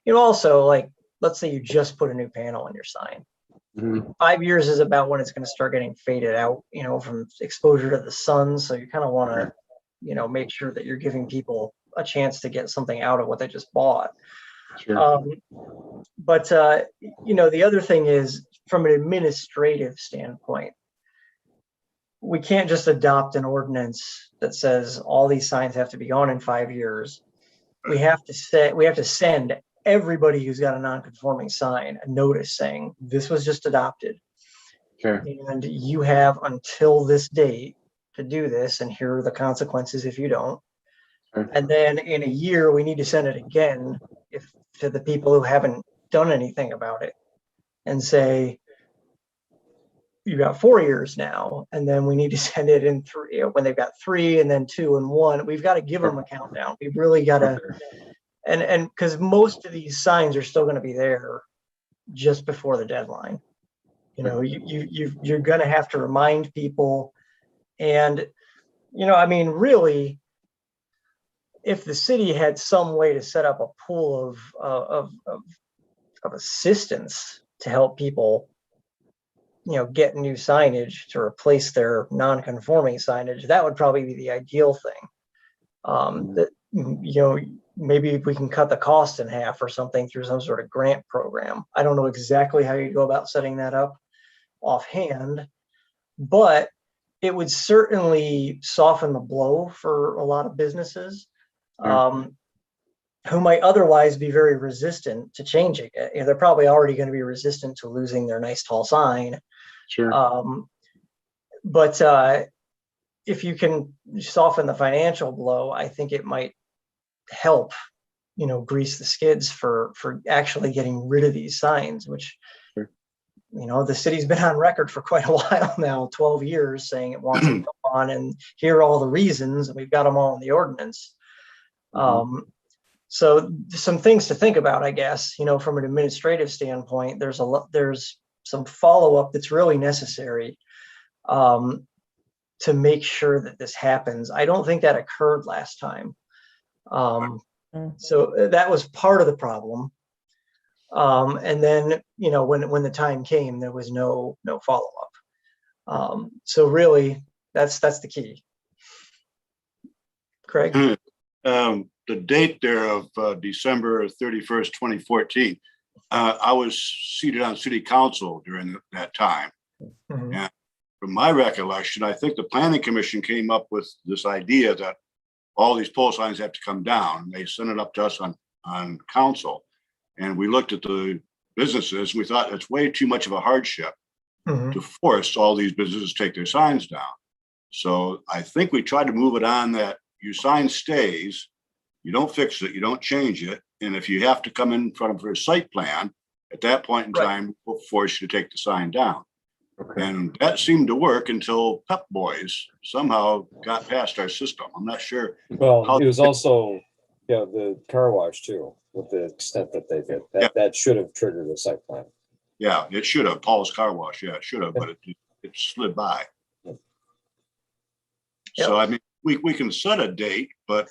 also, like, let's say you just put a new panel on your sign. 5 years is about when it's going to start getting faded out, from exposure to the sun. So you kind of want to, make sure that you're giving people a chance to get something out of what they just bought. Sure. But the other thing is, from an administrative standpoint, we can't just adopt an ordinance that says all these signs have to be on in 5 years. We have to send everybody who's got a non-conforming sign a notice saying this was just adopted. Okay. And you have until this date to do this, and here are the consequences if you don't. Okay. And then in a year, we need to send it again to the people who haven't done anything about it, and say, you got 4 years now, and then we need to send it in 3, when they've got 3 and then 2 and 1. We've got to give them a countdown. We've really got to, and because most of these signs are still going to be there just before the deadline. You're going to have to remind people, and really, if the city had some way to set up a pool of assistance to help people, get new signage to replace their non-conforming signage, that would probably be the ideal thing. Maybe we can cut the cost in half or something through some sort of grant program. I don't know exactly how you go about setting that up offhand, but it would certainly soften the blow for a lot of businesses. who might otherwise be very resistant to changing it. They're probably already going to be resistant to losing their nice tall sign. Sure. But if you can soften the financial blow, I think it might help, grease the skids for actually getting rid of these signs, which, Sure. The city's been on record for quite a while now, 12 years, saying it wants to go on, and here are all the reasons, and we've got them all in the ordinance. So some things to think about, I guess, from an administrative standpoint, there's some follow-up that's really necessary to make sure that this happens. I don't think that occurred last time. So that was part of the problem. And then, when the time came, there was no follow-up. So really, that's the key. Craig? The date there of December 31st, 2014, I was seated on city council during that time. Mhm. And from my recollection, I think the planning commission came up with this idea that all these pole signs have to come down. They sent it up to us on council. And we looked at the businesses. We thought it's way too much of a hardship Mhm. to force all these businesses to take their signs down. So I think we tried to move it on that your sign stays, you don't fix it, you don't change it. And if you have to come in front of a site plan, at that point in Right. time, we'll force you to take the sign down. Okay. And that seemed to work until Pep Boys somehow got past our system. I'm not sure. Well, it was also, the car wash too, with the extent that they did. That should have triggered a site plan. Yeah, it should have. Paul's Car Wash. Yeah, it should have, but it slid by. So, I mean, we can set a date, but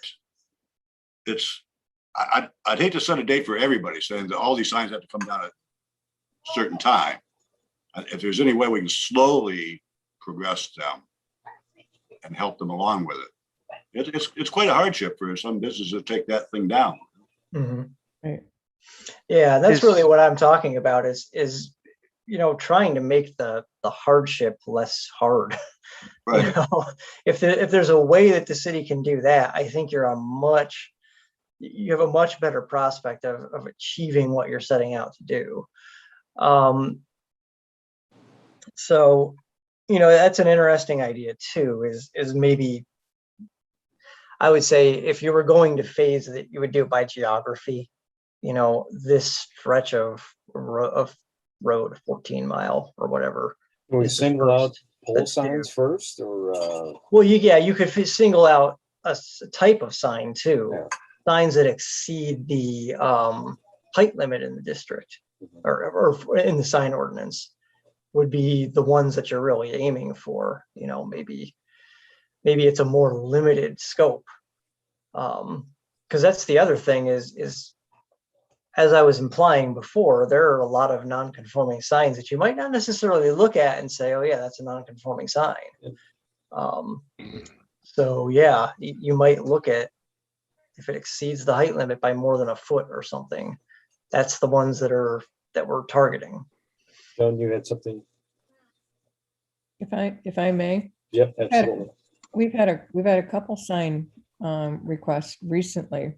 I'd hate to set a date for everybody saying that all these signs have to come down at a certain time. If there's any way we can slowly progress them and help them along with it. It's quite a hardship for some businesses to take that thing down. Mhm. Right. Yeah, that's Is- really what I'm talking about is trying to make the hardship less hard. Right. If there's a way that the city can do that, I think you have a much better prospect of achieving what you're setting out to do. So, that's an interesting idea too, is maybe, I would say if you were going to phase it, you would do it by geography. This stretch of road, 14 mile or whatever. Can we is the single out first pole that's there. signs first, or Well, you could single out a type of sign too. Yeah. Signs that exceed the height limit in the district or in the sign ordinance would be the ones that you're really aiming for. Maybe it's a more limited scope. Because that's the other thing is as I was implying before, there are a lot of non-conforming signs that you might not necessarily look at and say, oh yeah, that's a non-conforming sign. So yeah, you might look at if it exceeds the height limit by more than a foot or something. That's the ones that we're targeting. Joan, you had something? If I may, Yep, absolutely. we've had a couple sign requests recently.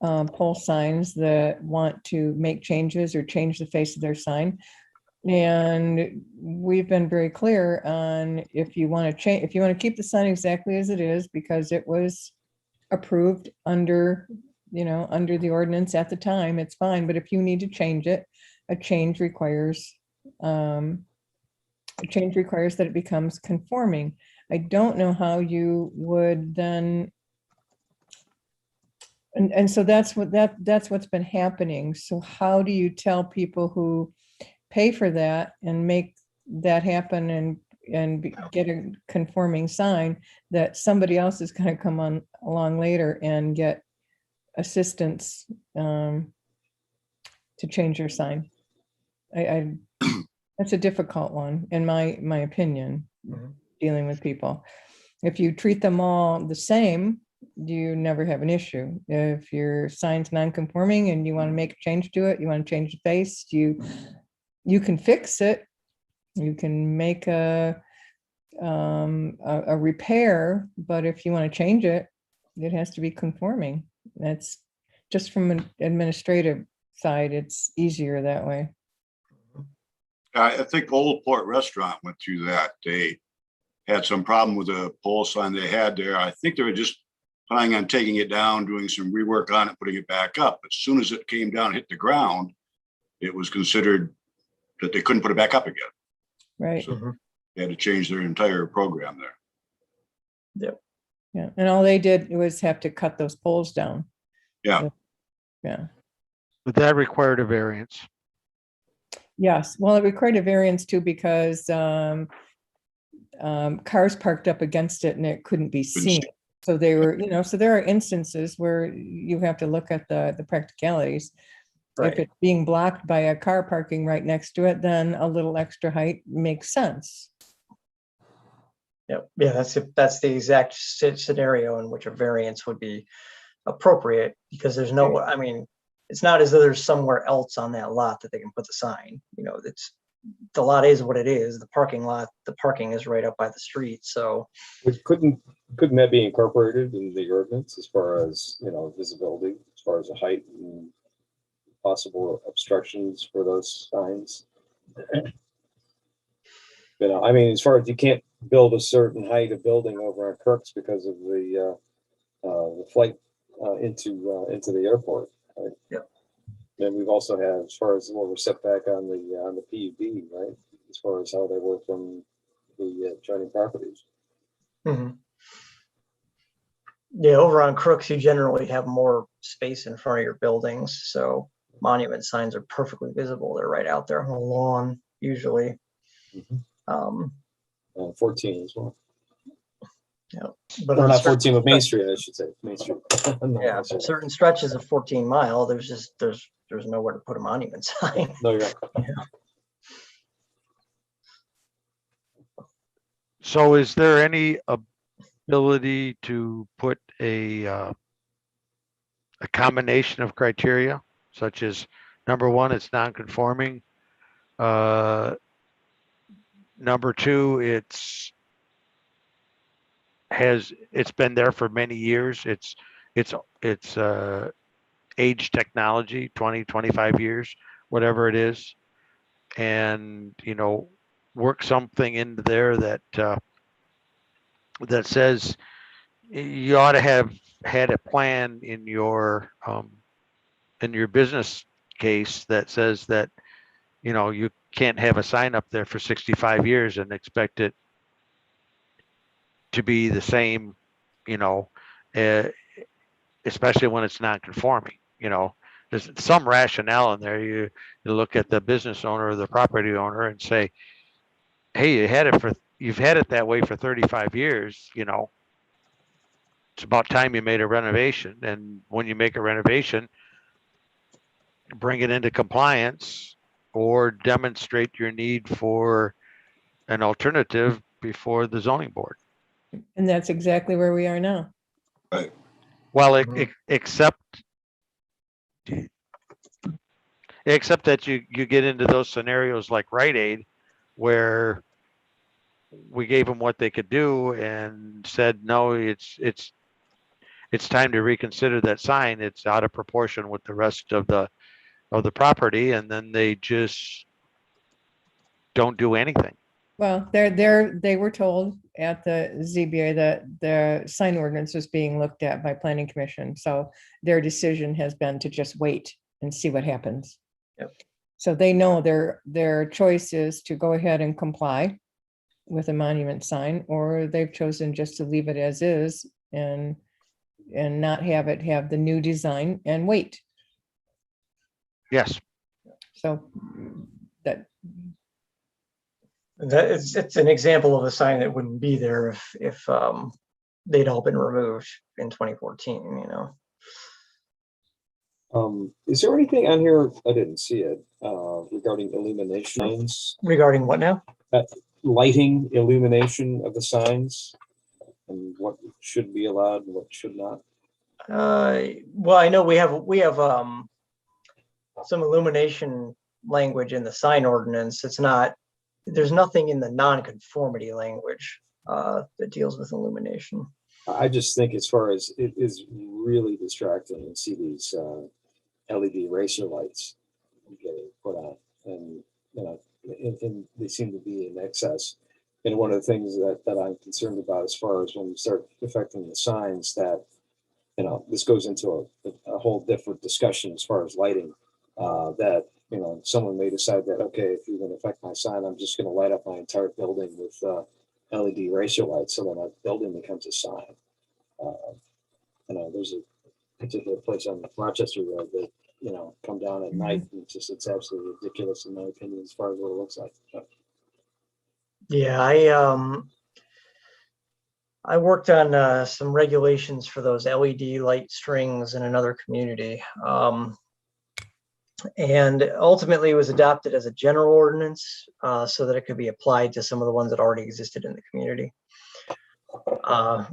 Pole signs that want to make changes or change the face of their sign. And we've been very clear on if you want to keep the sign exactly as it is, because it was approved under the ordinance at the time, it's fine. But if you need to change it, a change requires that it becomes conforming. I don't know how you would then. And so that's what's been happening. So how do you tell people who pay for that and make that happen and get a conforming sign that somebody else is going to come along later and get assistance to change your sign? That's a difficult one in my opinion, dealing with people. If you treat them all the same, you never have an issue. If your sign's non-conforming and you want to make a change to it, you want to change the face, you can fix it. You can make a repair, but if you want to change it, it has to be conforming. just from an administrative side, it's easier that way. I think Old Port Restaurant went through that. They had some problem with the pole sign they had there. I think they were just planning on taking it down, doing some rework on it, putting it back up. As soon as it came down, hit the ground, it was considered that they couldn't put it back up again. Right. So they had to change their entire program there. Yeah. And all they did was have to cut those poles down. Yeah. Yeah. But that required a variance. Yes. Well, it required a variance too, because cars parked up against it and it couldn't be seen. So they were, so there are instances where you have to look at the practicalities. Right. If it's being blocked by a car parking right next to it, then a little extra height makes sense. Yep. Yeah, that's the exact scenario in which a variance would be appropriate, because there's no, I mean, it's not as though there's somewhere else on that lot that they can put the sign. It's, the lot is what it is. The parking lot, the parking is right up by the street. So Couldn't that be incorporated in the ordinance as far as, visibility, as far as the height and possible obstructions for those signs? I mean, as far as you can't build a certain height of building over on Crooks because of the flight into the airport. Right? Yeah. And we've also had, as far as what we're set back on the PUD, right? As far as how they work from the adjoining properties. Yeah, over on Crooks, you generally have more space in front of your buildings. So monument signs are perfectly visible. They're right out there on the lawn, usually. 14 as well. Yeah, but Or on not certain 14, but Main Street, I should say. Main Street. No, yeah, that's all right. certain stretches of 14 Mile, there's nowhere to put a monument sign. No, you're right. So is there any ability to put a combination of criteria, such as number one, it's non-conforming. Number two, it's been there for many years. It's age technology, 20, 25 years, whatever it is. And, work something into there that says you ought to have had a plan in your business case that says that, you can't have a sign up there for 65 years and expect it to be the same, especially when it's non-conforming. There's some rationale in there. You look at the business owner or the property owner and say, hey, you've had it that way for 35 years, it's about time you made a renovation. And when you make a renovation, bring it into compliance or demonstrate your need for an alternative before the zoning board. And that's exactly where we are now. Right. Well, except that you get into those scenarios like Rite Aid, where we gave them what they could do and said, no, it's time to reconsider that sign. It's out of proportion with the rest of the property, and then they just don't do anything. Well, they were told at the ZBA that the sign ordinance was being looked at by Planning Commission. So their decision has been to just wait and see what happens. Yep. So they know their choice is to go ahead and comply with a monument sign, or they've chosen just to leave it as is and not have it have the new design and wait. Yes. So it's an example of a sign that wouldn't be there if they'd all been removed in 2014. Is there anything on here, I didn't see it, regarding illuminations? Regarding what now? Lighting, illumination of the signs, and what should be allowed and what should not? Well, I know we have some illumination language in the sign ordinance. There's nothing in the nonconformity language. that deals with illumination. I just think as far as it is really distracting to see these LED racer lights getting put on, and you know, and they seem to be in excess. And one of the things that I'm concerned about as far as when we start affecting the signs, that you know, this goes into a whole different discussion as far as lighting. That you know, someone may decide that okay, if you're going to affect my sign, I'm just going to light up my entire building with LED racer lights, so then a building becomes a sign. You know, there's a particular place on Rochester Road that you know come down at night, and it's absolutely ridiculous in my opinion as far as what it looks like. But, Yeah, I worked on some regulations for those LED light strings in another community. And ultimately it was adopted as a general ordinance so that it could be applied to some of the ones that already existed in the community.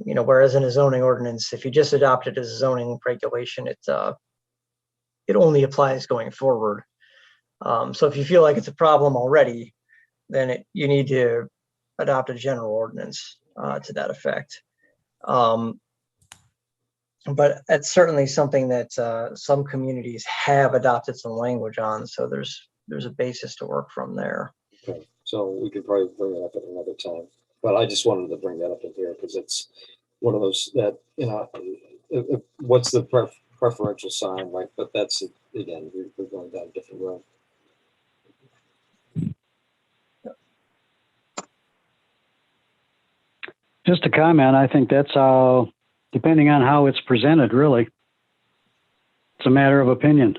You know, whereas in a zoning ordinance, if you just adopt it as a zoning regulation, it only applies going forward. So if you feel like it's a problem already, then you need to adopt a general ordinance to that effect. But it's certainly something that some communities have adopted some language on. So there's a basis to work from there. okay, so we could probably bring it up at another time. But I just wanted to bring that up in here because it's one of those that you know, what's the preferential sign like? But that's again, we're going down a different road. Just a comment, I think that's how, depending on how it's presented, really. It's a matter of opinion.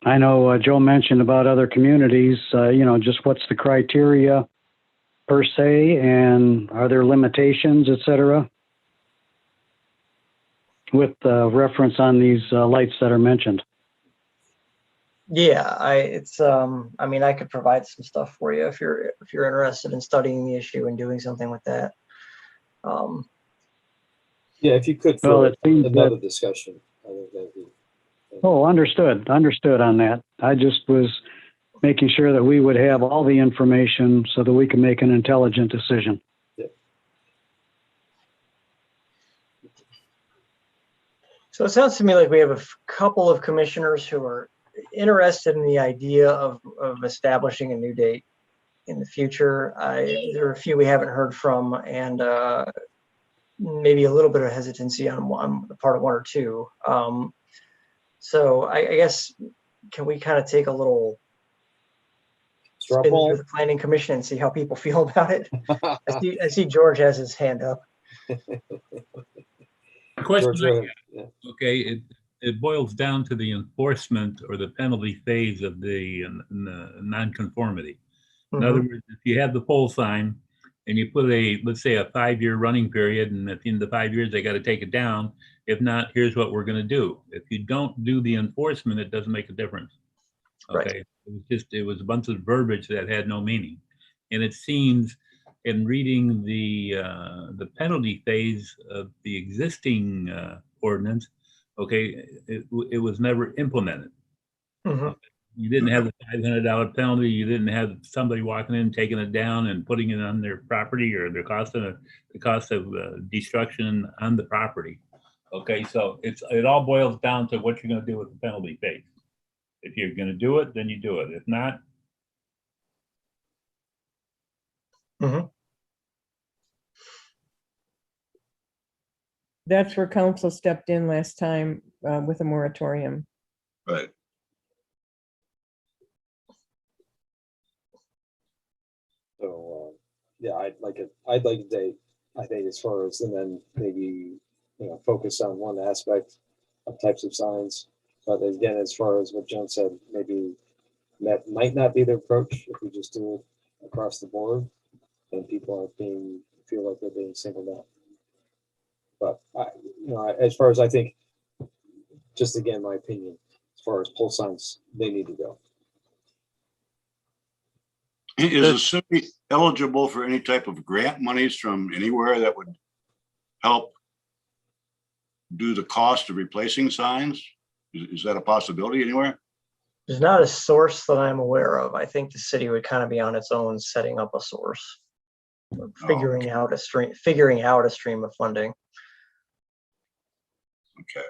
I know Joe mentioned about other communities, you know, just what's the criteria per se, and are there limitations, et cetera, with reference on these lights that are mentioned. Yeah, I mean, I could provide some stuff for you if you're interested in studying the issue and doing something with that. Yeah, if you could Well, for it seems another that- discussion, I think that'd be. Oh, understood on that. I just was making sure that we would have all the information so that we can make an intelligent decision. So it sounds to me like we have a couple of commissioners who are interested in the idea of establishing a new date in the future. There are a few we haven't heard from, and maybe a little bit of hesitancy on the part of one or two. So I guess, can we kind of take a little straw spin poll through the planning commission and see how people feel about it? I see George has his hand up. The question, George, go ahead. Yeah. okay, it boils down to the enforcement or the penalty phase of the nonconformity. In other words, if you have the pole sign and you put let's say a 5-year running period, and at the end of the 5 years, they got to take it down. If not, here's what we're going to do. If you don't do the enforcement, it doesn't make a difference. Okay. Right. It was a bunch of verbiage that had no meaning. And it seems in reading the penalty phase of the existing ordinance, okay, it was never implemented. You didn't have the $500 penalty. You didn't have somebody walking in, taking it down and putting it on their property, or the cost of destruction on the property. Okay, so it all boils down to what you're going to do with the penalty phase. If you're going to do it, then you do it. If not, That's where council stepped in last time with a moratorium. Right. So yeah, I'd like a date. I think as far as, and then maybe focus on one aspect of types of signs. But again, as far as what John said, maybe that might not be the approach if we just do it across the board, and people are feel like they're being singled out. But as far as I think, just again, my opinion, as far as pole signs, they need to go. Is the city eligible for any type of grant monies from anywhere that would help do the cost of replacing signs? Is that a possibility anywhere? There's not a source that I'm aware of. I think the city would kind of be on its own setting up a source, figuring out a stream of funding. Okay.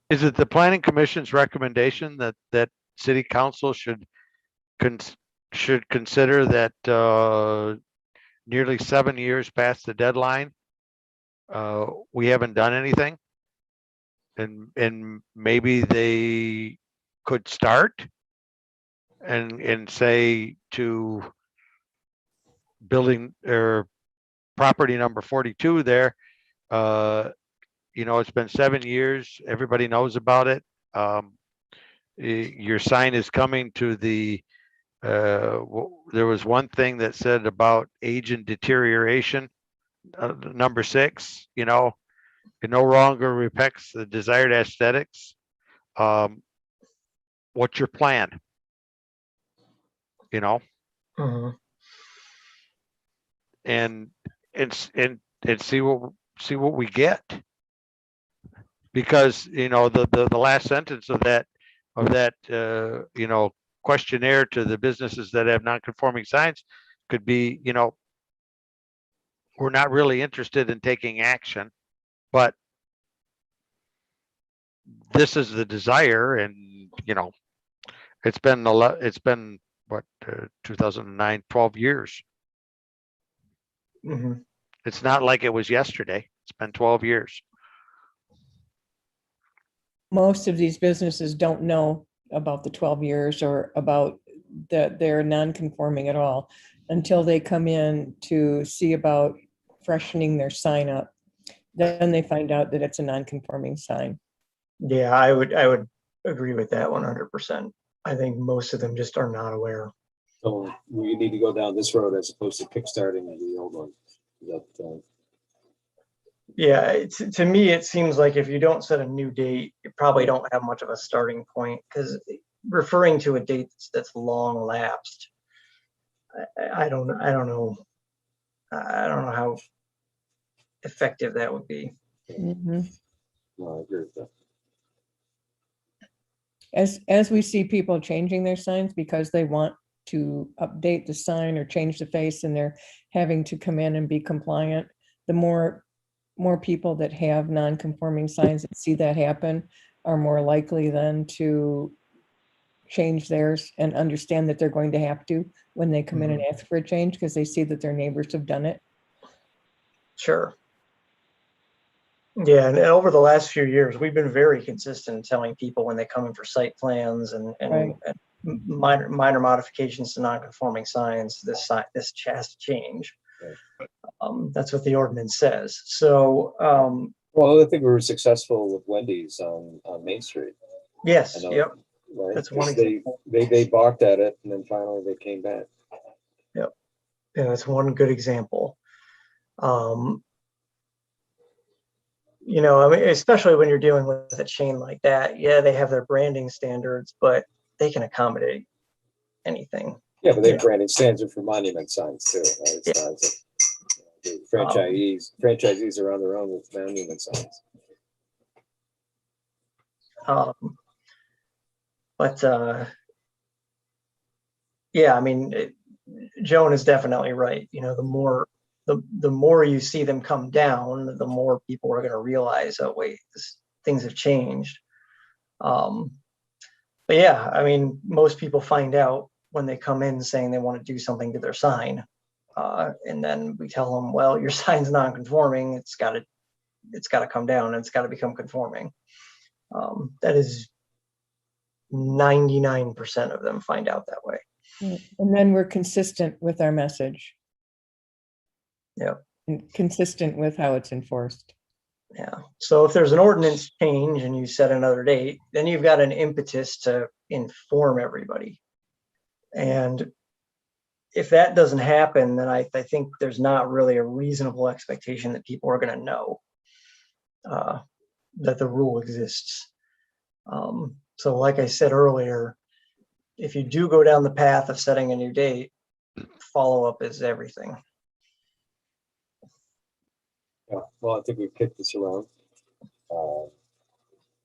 Is it the planning commission's recommendation that city council should consider that nearly 7 years past the deadline, we haven't done anything? And maybe they could start and say to building or property number 42 there, it's been 7 years, everybody knows about it. Your sign is coming to the, there was one thing that said about age and deterioration, number 6, it no longer reflects the desired aesthetics. What's your plan? Mhm. And see what we get. Because the last sentence of that questionnaire to the businesses that have non-conforming signs could be, we're not really interested in taking action, but this is the desire. And it's been what, 2009, 12 years. Mhm. It's not like it was yesterday. It's been 12 years. Most of these businesses don't know about the 12 years or about that they're non-conforming at all until they come in to see about freshening their sign up. Then they find out that it's a non-conforming sign. Yeah, I would agree with that 100%. I think most of them just are not aware. So we need to go down this road as opposed to kickstarting the old one. Yeah, to me, it seems like if you don't set a new date, you probably don't have much of a starting point, because referring to a date that's long lapsed, I don't know how effective that would be. Mhm. No, I agree with that. As we see people changing their signs because they want to update the sign or change the face, and they're having to come in and be compliant, the more people that have non-conforming signs that see that happen are more likely then to change theirs and understand that they're going to have to when they come in and ask for a change, because they see that their neighbors have done it. Sure. Yeah, and over the last few years, we've been very consistent in telling people when they come in for site plans and Right. minor modifications to non-conforming signs, this has to change. That's what the ordinance says. So, well, I think we were successful with Wendy's on Main Street. Yes. I know, Yep. Right? That's one 'Cause example. they balked at it, and then finally they came back. Yep. Yeah, that's one good example. I mean, especially when you're dealing with a chain like that, yeah, they have their branding standards, but they can accommodate anything. Yeah, but they have branding standards for monument signs too. Right? Yeah. The franchisees are on their own with monument signs. Yeah, I mean, Joan is definitely right. The more you see them come down, the more people are going to realize, oh wait, things have changed. But yeah, I mean, most people find out when they come in saying they want to do something to their sign, and then we tell them, well, your sign's non-conforming. It's got to come down, and it's got to become conforming. That is 99% of them find out that way. And then we're consistent with our message. Yeah. And consistent with how it's enforced. Yeah. So if there's an ordinance change and you set another date, then you've got an impetus to inform everybody. And if that doesn't happen, then I think there's not really a reasonable expectation that people are going to know that the rule exists. So like I said earlier, if you do go down the path of setting a new date, follow-up is everything. Yeah, well, I think we've kicked this around.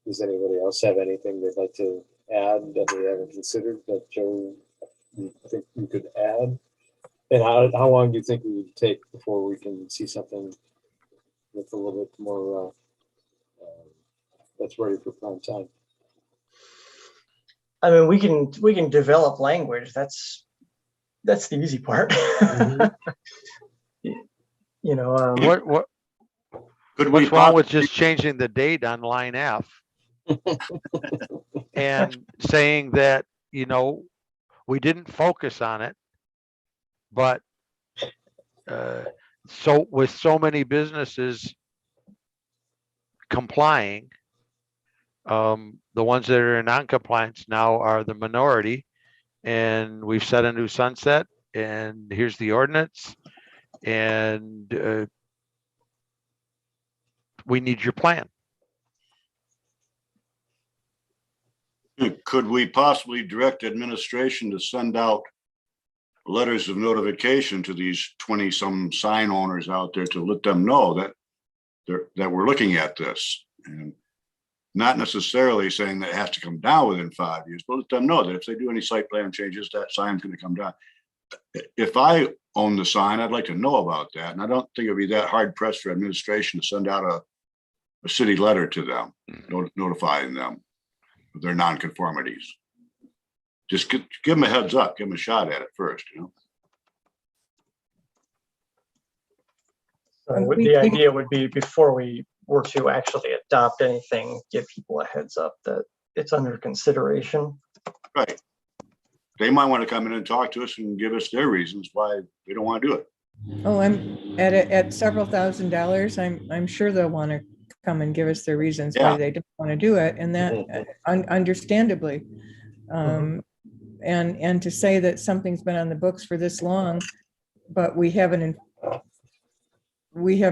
Does anybody else have anything they'd like to add that we haven't considered that Joe, you think you could add? And how long do you think it would take before we can see something with a little bit more, that's ready for prime time? I mean, we can develop language. That's the easy part. You know, What Could we what's wrong with possibly, just changing the date on line F and saying that, you know, we didn't focus on it, but so with so many businesses complying, the ones that are in non-compliance now are the minority, and we've set a new sunset, and here's the ordinance, and we need your plan. could we possibly direct administration to send out letters of notification to these 20-some sign owners out there to let them know that that we're looking at this, and not necessarily saying that it has to come down within 5 years, but let them know that if they do any site plan changes, that sign's going to come down. If I own the sign, I'd like to know about that, and I don't think it'd be that hard pressed for administration to send out a city letter to them, notifying them of their nonconformities. Just give them a heads up, give them a shot at it first, you know. so the idea would be before we were to actually adopt anything, give people a heads up that it's under consideration. Right. They might want to come in and talk to us and give us their reasons why they don't want to do it. Oh, I'm at several $1,000s. I'm sure they'll want to come and give us their reasons Yeah. why they don't want to do it, and that understandably. And to say that something's been on the books for this long, but we have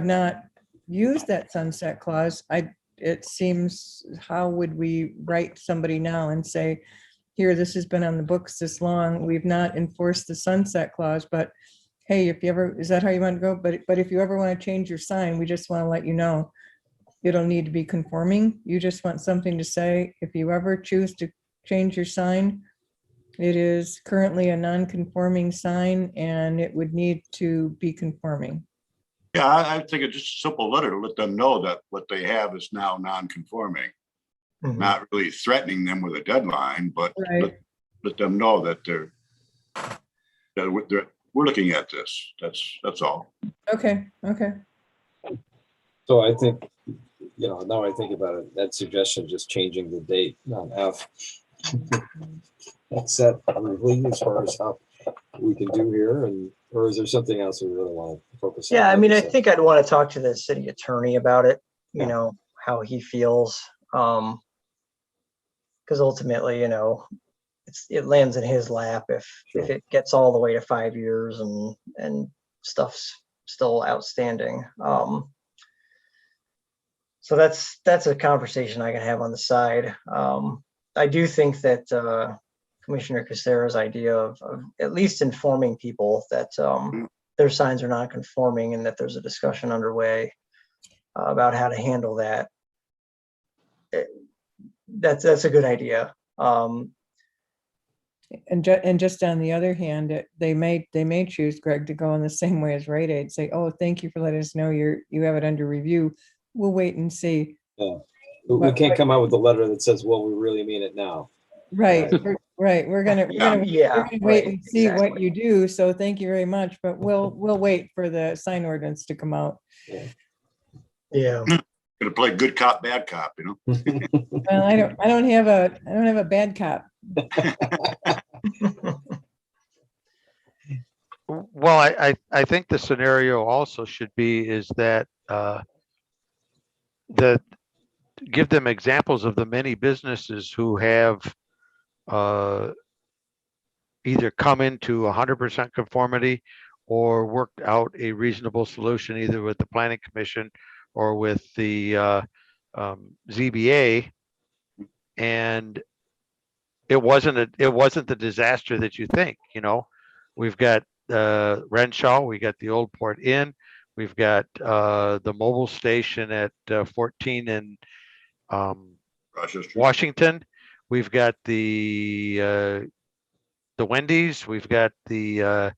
not used that sunset clause. It seems, how would we write somebody now and say, here, this has been on the books this long, we've not enforced the sunset clause, but hey, if you ever, is that how you want to go? But if you ever want to change your sign, we just want to let you know, it'll need to be conforming. You just want something to say, if you ever choose to change your sign, it is currently a non-conforming sign and it would need to be conforming. Yeah, I think it's just a simple letter to let them know that what they have is now non-conforming. Not really threatening them with a deadline, but Right. let them know that we're looking at this. That's all. Okay. So I think, you know, now I think about it, that suggestion, just changing the date on F. That's that really as far as how we can do here, or is there something else we really want to focus on? Yeah, I mean, I So- think I'd want to talk to the city attorney about it, you Yeah. know, how he feels. Because ultimately, you know, it lands in his lap if it gets all the way to 5 years and stuff's still outstanding. So that's a conversation I can have on the side. I do think that Commissioner Casera's idea of at least informing people that their signs are not conforming and that there's a discussion underway about how to handle that. That's a good idea. And just on the other hand, they may choose, Greg, to go in the same way as Rite Aid, say, oh, thank you for letting us know you have it under review. We'll wait and see. Yeah, we can't come out with a letter that says, well, we really mean it now. Right. We're gonna wait right, and see what exactly. you do. So thank you very much, but we'll wait for the sign ordinance to come out. Yeah. Gonna play good cop, bad cop, you know. Well, I don't have a bad cop. Well, I think the scenario also should be is that give them examples of the many businesses who have either come into 100% conformity or worked out a reasonable solution either with the planning commission or with the ZBA, and it wasn't the disaster that you think. You know, we've got Renshaw, we got the Old Port Inn, We've got the mobile station at 14 in Rochester. Washington. We've got the Wendy's. We've got the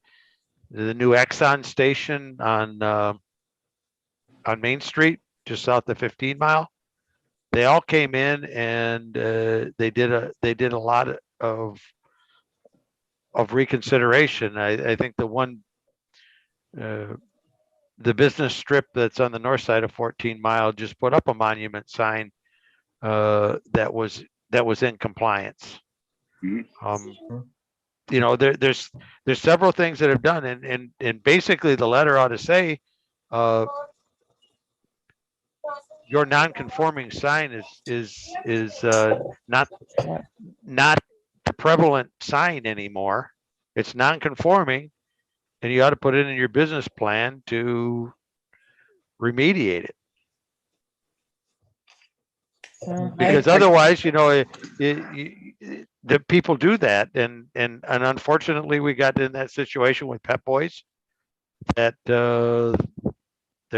new Exxon station on Main Street, just south of 15 Mile. They all came in and they did a lot of reconsideration. I think the one the business strip that's on the north side of 14 Mile just put up a monument sign that was in compliance. Mhm. You know, there's several things that have done, and basically the letter ought to say your non-conforming sign is not the prevalent sign anymore. It's non-conforming, and you ought to put it in your business plan to remediate it. Because otherwise, you know, the people do that, and unfortunately, we got in that situation with Pep Boys, that their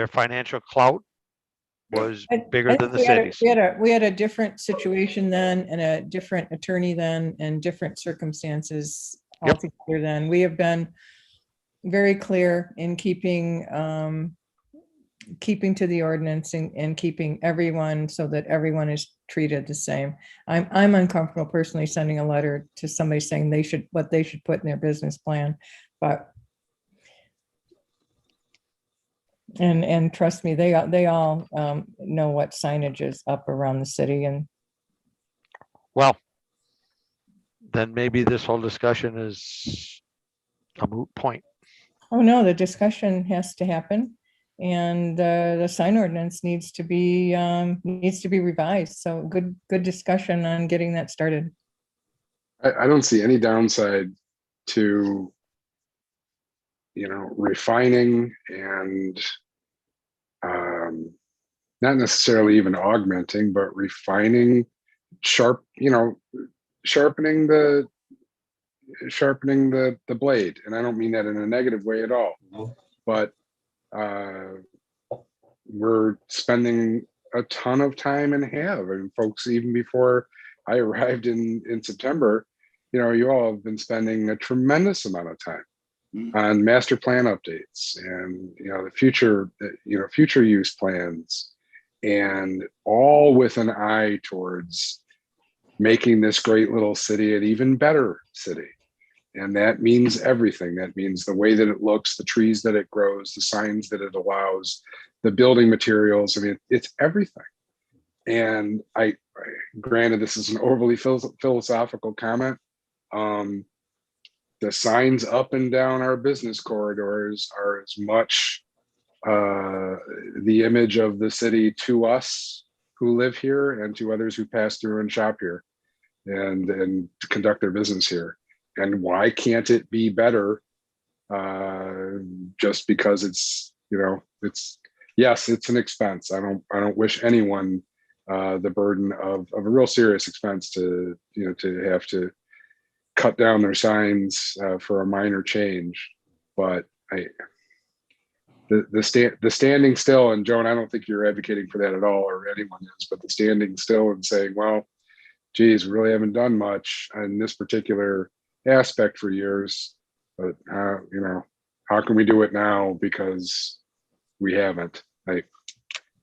financial clout was bigger than the cities. We had a different situation then, and a different attorney then, and different circumstances altogether then. We have been very clear in keeping to the ordinance and keeping everyone so that everyone is treated the same. I'm uncomfortable personally sending a letter to somebody saying what they should put in their business plan, but and trust me, they all know what signage is up around the city. And well, then maybe this whole discussion is a moot point. Oh no, the discussion has to happen, and the sign ordinance needs to be revised. So good discussion on getting that started. I don't see any downside to, you know, refining and not necessarily even augmenting, but refining, sharpening the blade. And I don't mean that in a negative way at all, but we're spending a ton of time and have, and folks, even before I arrived in September, you know, you all have been spending a tremendous amount of time on master plan updates and, you know, the future use plans, and all with an eye towards making this great little city an even better city. And that means everything. That means the way that it looks, the trees that it grows, the signs that it allows, the building materials. I mean, it's everything. And granted, this is an overly philosophical comment. The signs up and down our business corridors are as much the image of the city to us who live here and to others who pass through and shop here and conduct their business here. And why can't it be better just because it's, you know, yes, it's an expense. I don't wish anyone the burden of a real serious expense to, you know, to have to cut down their signs for a minor change. But the standing still, and Joan, I don't think you're advocating for that at all, or anyone is, but the standing still and saying, well, geez, we really haven't done much in this particular aspect for years, but you know, how can we do it now because we haven't?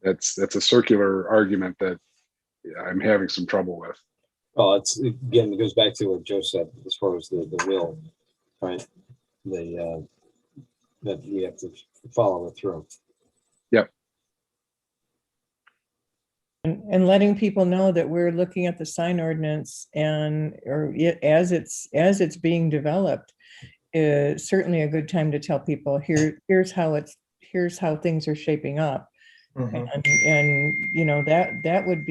That's a circular argument that I'm having some trouble with. Well, it goes back to what Joe said as far as the will, right? That we have to follow it through. Yep. And letting people know that we're looking at the sign ordinance as it's being developed is certainly a good time to tell people here's how things are shaping up. And you know, that would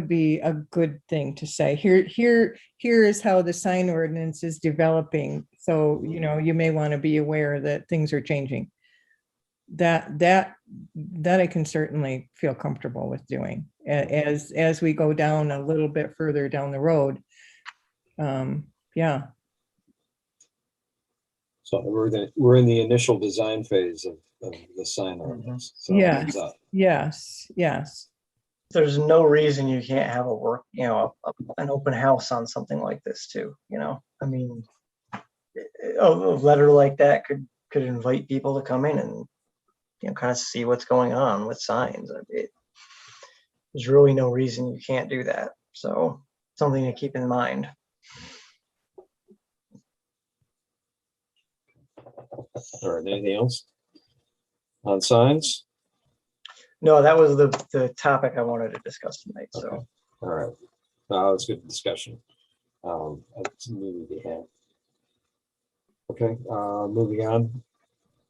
be a good thing to say. Here is how the sign ordinance is developing. So, you know, you may want to be aware that things are changing. That I can certainly feel comfortable with doing as we go down a little bit further down the road. Yeah. So we're in the initial design phase of the sign ordinance. So Yes. heads up. Yes. There's no reason you can't have a work, an open house on something like this too, I mean, a letter like that could invite people to come in and, kind of see what's going on with signs. There's really no reason you can't do that. So something to keep in mind. All right, anything else on signs? No, that was the topic I wanted to discuss tonight. So, Okay. All right. That's good discussion. That's maybe we have. Okay, moving on.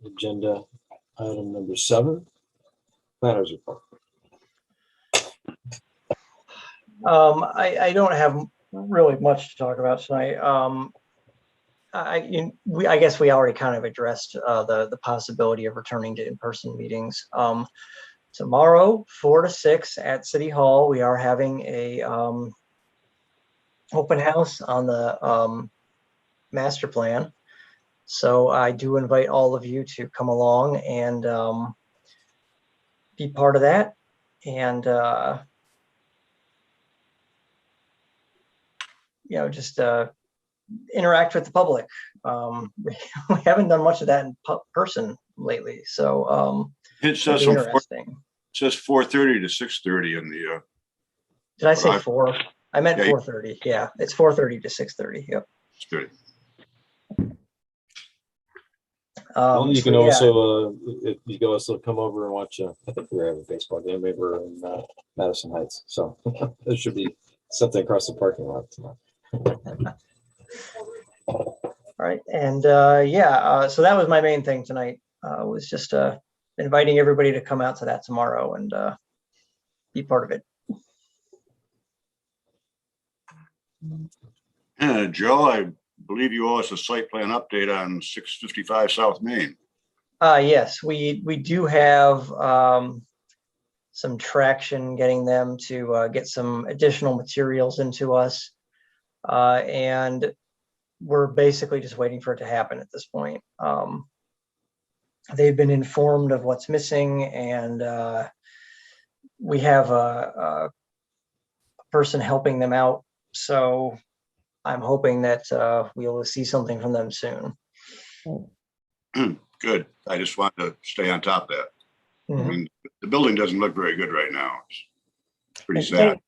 Agenda item number 7, planners report. I don't have really much to talk about tonight. I guess we already kind of addressed the possibility of returning to in-person meetings. Tomorrow, 4 to 6 at City Hall, we are having a open house on the master plan. So I do invite all of you to come along and be part of that. And just interact with the public. We haven't done much of that in person lately, so It says it'll be from interesting. It says 4:30 to 6:30 in the. Did I say 4? I meant Yeah, 4:30. Yeah, it's 4:30 to 6:30. Yep. It's good. Well, you So can yeah. also you can also come over and watch. I think we're having a baseball game over in Madison Heights, so there should be something across the parking lot tomorrow. All right, and so that was my main thing tonight. Was just inviting everybody to come out to that tomorrow and be part of it. Joe, I believe you owe us a site plan update on 655 South Main. Yes, we do have some traction getting them to get some additional materials into us. And we're basically just waiting for it to happen at this point. They've been informed of what's missing, and we have a person helping them out. So I'm hoping that we will see something from them soon. Good. I just wanted to stay on top of that. Mhm. I mean, the building doesn't look very good right now. It's pretty sad.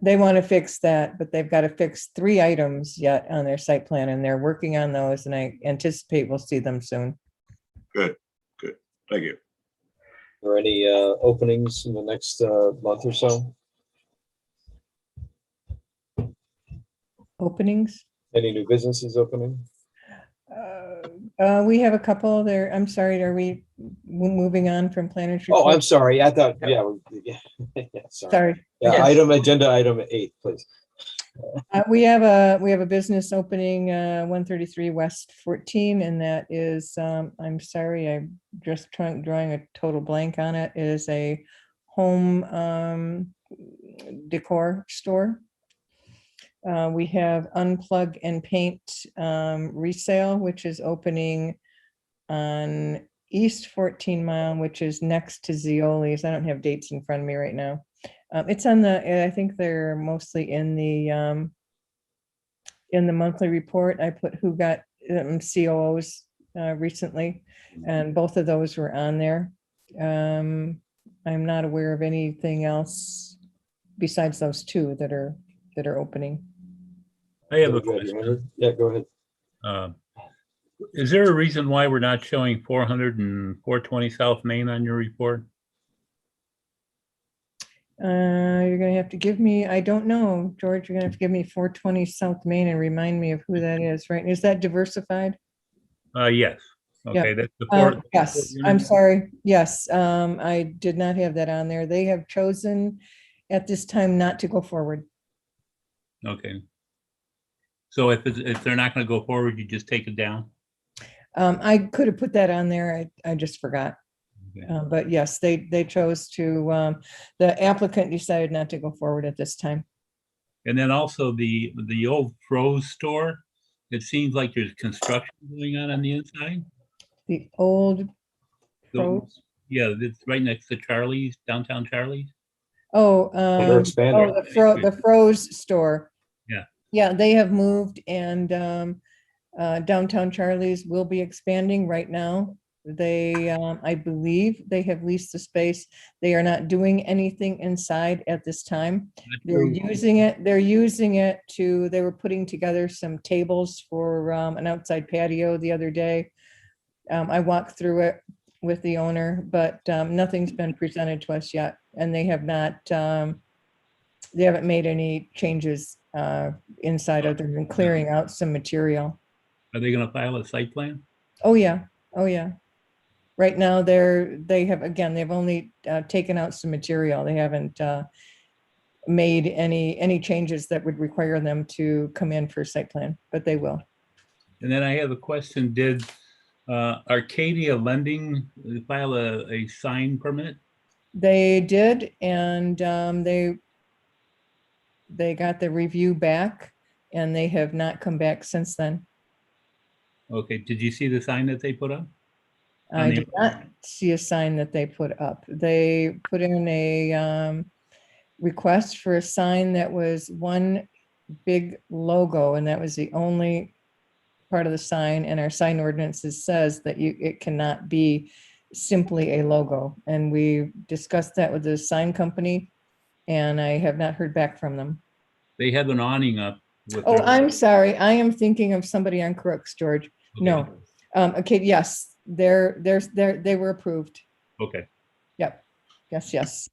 They want to fix that, but they've got to fix 3 items yet on their site plan, and they're working on those, and I anticipate we'll see them soon. Good. Thank you. Are there any openings in the next month or so? Openings? Any new businesses opening? We have a couple there. I'm sorry, are we moving on from planners? Oh, I'm report? sorry. I thought, yeah, sorry. Sorry. Yeah, Yes. agenda item 8, please. We have a business opening 133 West 14, and that is I'm sorry, I'm just drawing a total blank on it. It is a home decor store. We have Unplug and Paint resale, which is opening on East 14 Mile, which is next to Zioli's. I don't have dates in front of me right now. It's on I think they're mostly in the monthly report. I put who got COOs recently, and both of those were on there. I'm not aware of anything else besides those 2 that are opening. I have a question. Yeah, go ahead. Is there a reason why we're not showing 400 and 420 South Main on your report? You're gonna have to give me, I don't know, George, you're gonna have to give me 420 South Main and remind me of who that is, right? Is that diversified? Yes. Yeah. Okay, that's the 4. Yes, I'm sorry. Yes, I did not have that on there. They have chosen at this time not to go forward. Okay. So if they're not going to go forward, you just take it down? I could have put that on there. I just forgot. Okay. But yes, they chose to, the applicant decided not to go forward at this time. And then also the old Froze store, It seems like there's construction going on the inside. The old So, Pros? yeah, it's right next to Charlie's, downtown Charlie's. Oh, They're expanding. the Froze store. Yeah. Yeah, they have moved and downtown Charlie's will be expanding right now. They, I believe they have leased the space. They are not doing anything inside at this time. They're using it to, they were putting together some tables for an outside patio the other day. I walked through it with the owner, but nothing's been presented to us yet. And they have not, they haven't made any changes inside other than clearing out some material. Are they gonna file a site plan? Oh, yeah. Oh, yeah. Right now, they have, again, they've only taken out some material. They haven't made any changes that would require them to come in for site plan, but they will. And then I have a question, did Arcadia Lending file a sign permit? They did, and they got the review back, and they have not come back since then. Okay, did you see the sign that they put up? I did not see a sign that they put up. They put in a request for a sign that was one big logo, and that was the only part of the sign. And our sign ordinances says that it cannot be simply a logo. And we discussed that with the sign company, and I have not heard back from them. They have an awning up. With Oh, their- I'm sorry. I am thinking of somebody on Crooks, George. Okay. No. Okay, yes, they were approved. Okay, Yep. Yes.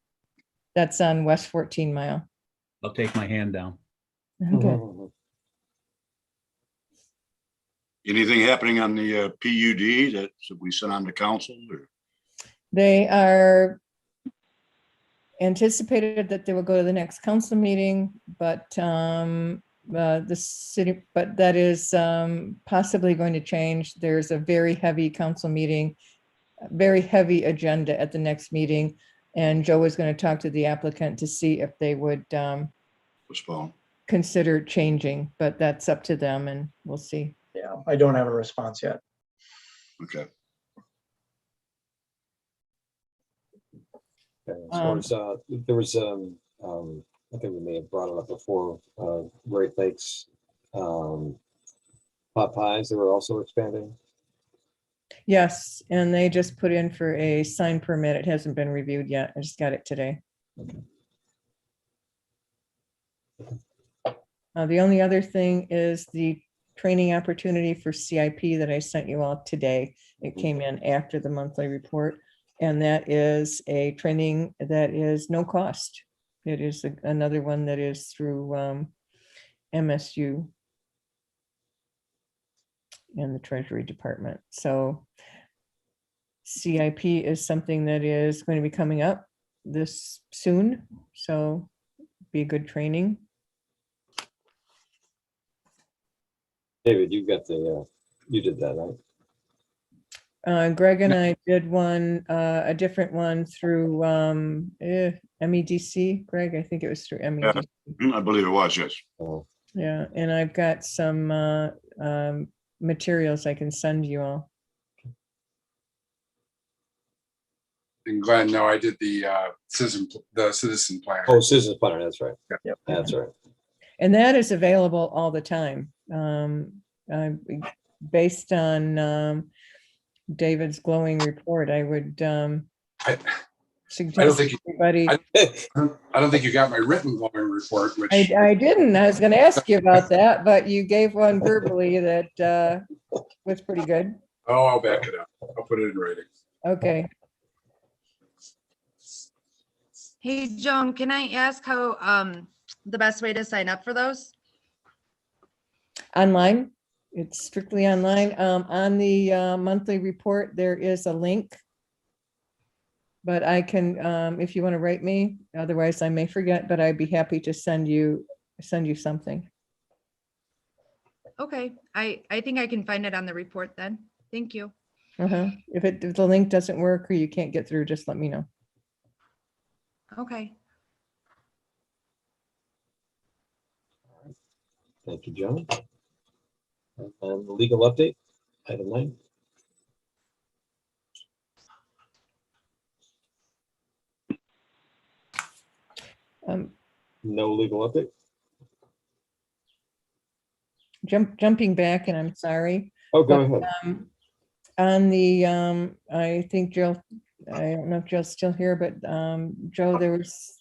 That's on West 14 Mile. I'll take my hand down. Okay. Anything happening on the PUD that we sent on to council or? They are anticipated that they will go to the next council meeting, but the city, but that is possibly going to change. There's a very heavy council meeting, very heavy agenda at the next meeting. And Joe is going to talk to the applicant to see if they would Postpone. consider changing, but that's up to them and we'll see. Yeah, I don't have a response yet. Okay. As far as, there was, I think we may have brought it up before, Great Lakes, pot pies, they were also expanding. Yes, and they just put in for a sign permit. It hasn't been reviewed yet. I just got it today. The only other thing is the training opportunity for CIP that I sent you all today. It came in after the monthly report, and that is a training that is no cost. It is another one that is through MSU and the Treasury Department. So CIP is something that is going to be coming up this soon. So be a good training. David, you got the, you did that, right? Greg and I did one, a different one through MEDC. Greg, I think it was through MEDC. I believe it was, yes. Oh, Yeah, and I've got some materials I can send you all. And Glenn, no, I did the citizen plan. oh, citizens planner, that's right. Yep. That's right. And that is available all the time. Based on David's glowing report, I would suggest think- everybody. I don't think you got my written glowing report, which I didn't. I was going to ask you about that, but you gave one verbally that was pretty good. oh, I'll back it up. I'll put it in writing. Okay. Hey, Joan, can I ask how the best way to sign up for those? Online. It's strictly online. On the monthly report, there is a link. But I can, if you want to write me, otherwise I may forget, but I'd be happy to send you something. Okay, I think I can find it on the report then. Thank you. If the link doesn't work or you can't get through, just let me know. Okay. Thank you, Joan. And the legal update, item 9. No legal update. Jumping back, and I'm sorry. Oh, go but, ahead. On the, I think Jill, I don't know if Jill's still here, but Joe, there was,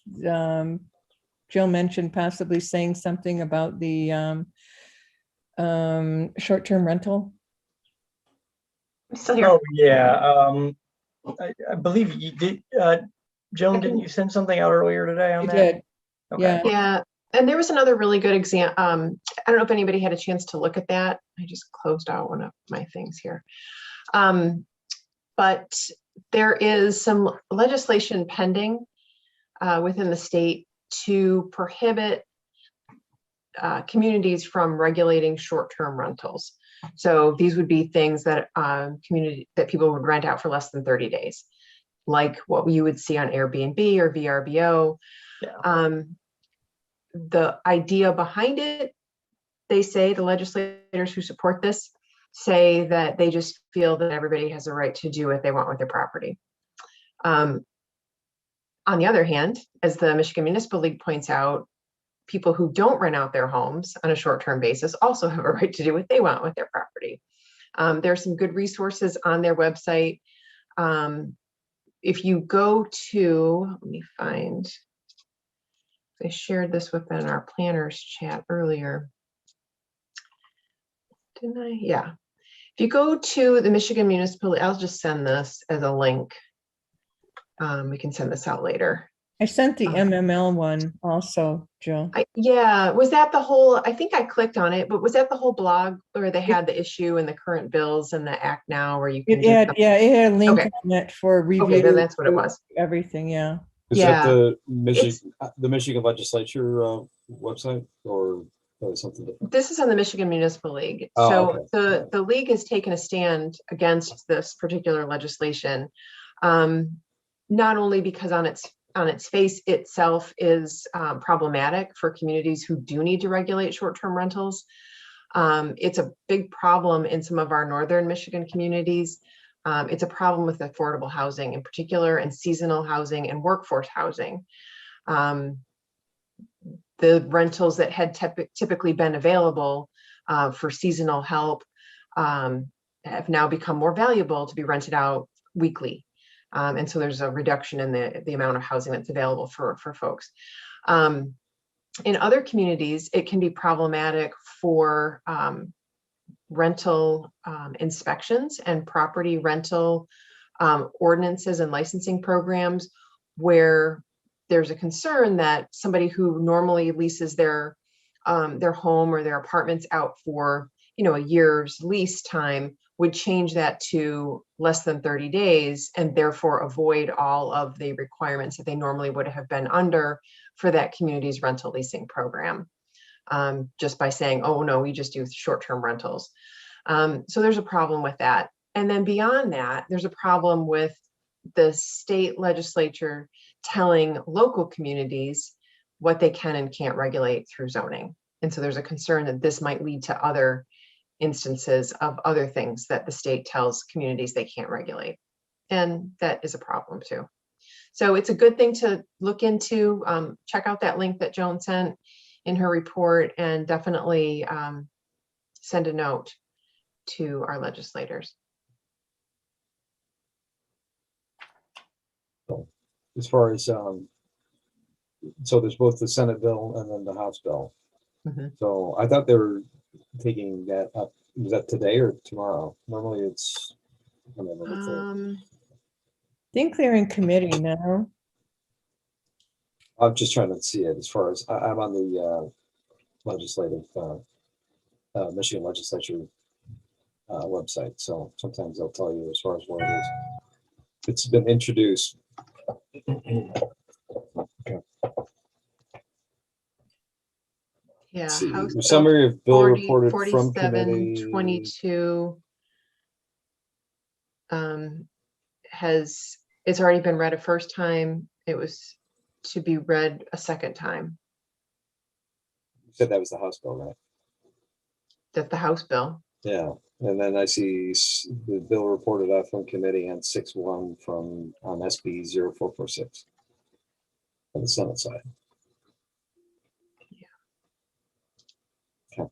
Jill mentioned possibly saying something about the short-term rental. I'm still here. Oh, yeah. I believe you did, Joan, didn't you send something out earlier today on I that? did, Okay. yeah. Yeah, and there was another really good example. I don't know if anybody had a chance to look at that. I just closed out one of my things here. But there is some legislation pending within the state to prohibit communities from regulating short-term rentals. So these would be things that that people would rent out for less than 30 days, like what you would see on Airbnb or VRBO. Yeah. The idea behind it, they say, the legislators who support this say that they just feel that everybody has a right to do what they want with their property. On the other hand, as the Michigan Municipal League points out, people who don't rent out their homes on a short-term basis also have a right to do what they want with their property. There are some good resources on their website. If you go to, let me find, I shared this within our planners chat earlier. Didn't I? Yeah. If you go to the Michigan Municipal, I'll just send this as a link. We can send this out later. I sent the MML one also, Jill. Yeah, was that the whole, I think I clicked on it, but was that the whole blog where they had the issue and the current bills and the act now where you can It had, yeah, it had a link Okay. on it for review. Okay, then that's what it was. Everything, yeah. Is Yeah. that the Michigan legislature website or something different? This is on the Michigan Municipal League. Oh, So okay. the league has taken a stand against this particular legislation, not only because on its face itself is problematic for communities who do need to regulate short-term rentals. It's a big problem in some of our northern Michigan communities. It's a problem with affordable housing in particular, and seasonal housing and workforce housing. The rentals that had typically been available for seasonal help have now become more valuable to be rented out weekly. And so there's a reduction in the amount of housing that's available for folks. In other communities, it can be problematic for rental inspections and property rental ordinances and licensing programs, where there's a concern that somebody who normally leases their home or their apartments out for, a year's lease time would change that to less than 30 days and therefore avoid all of the requirements that they normally would have been under for that community's rental leasing program, just by saying, oh no, we just do short-term rentals. So there's a problem with that. And then beyond that, there's a problem with the state legislature telling local communities what they can and can't regulate through zoning. And so there's a concern that this might lead to other instances of other things that the state tells communities they can't regulate. And that is a problem too. So it's a good thing to look into. Check out that link that Joan sent in her report, and definitely send a note to our legislators. As far as so there's both the Senate bill and then the House bill. Mhm. So I thought they were taking that up. Was that today or tomorrow? Normally it's I think they're in committee now. I'm just trying to see it as far as I'm on the legislative Michigan legislature website. So sometimes they'll tell you as far as where it is. It's been introduced. Okay. Yeah, See, House the summary of bill 40, reported from 47, committee. 22 it's already been read a first time. It was to be read a second time. You said that was the House bill, right? That's the House bill. Yeah, and then I see the bill reported out from committee on 6-1 from on SB 0446 on the Senate side. Okay.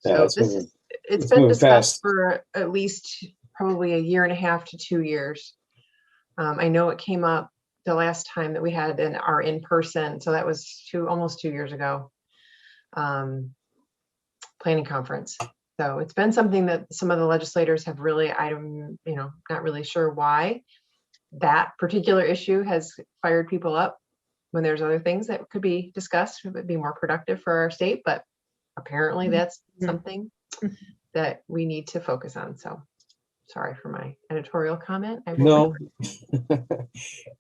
Yeah, So it's moving. it's it's been moving discussed fast. for at least probably a year and a half to 2 years. I know it came up the last time that we had our in-person, so that was almost 2 years ago, planning conference. So it's been something that some of the legislators have really, not really sure why that particular issue has fired people up when there's other things that could be discussed, it would be more productive for our state, but apparently that's something that we need to focus on. So sorry for my editorial comment. I will No.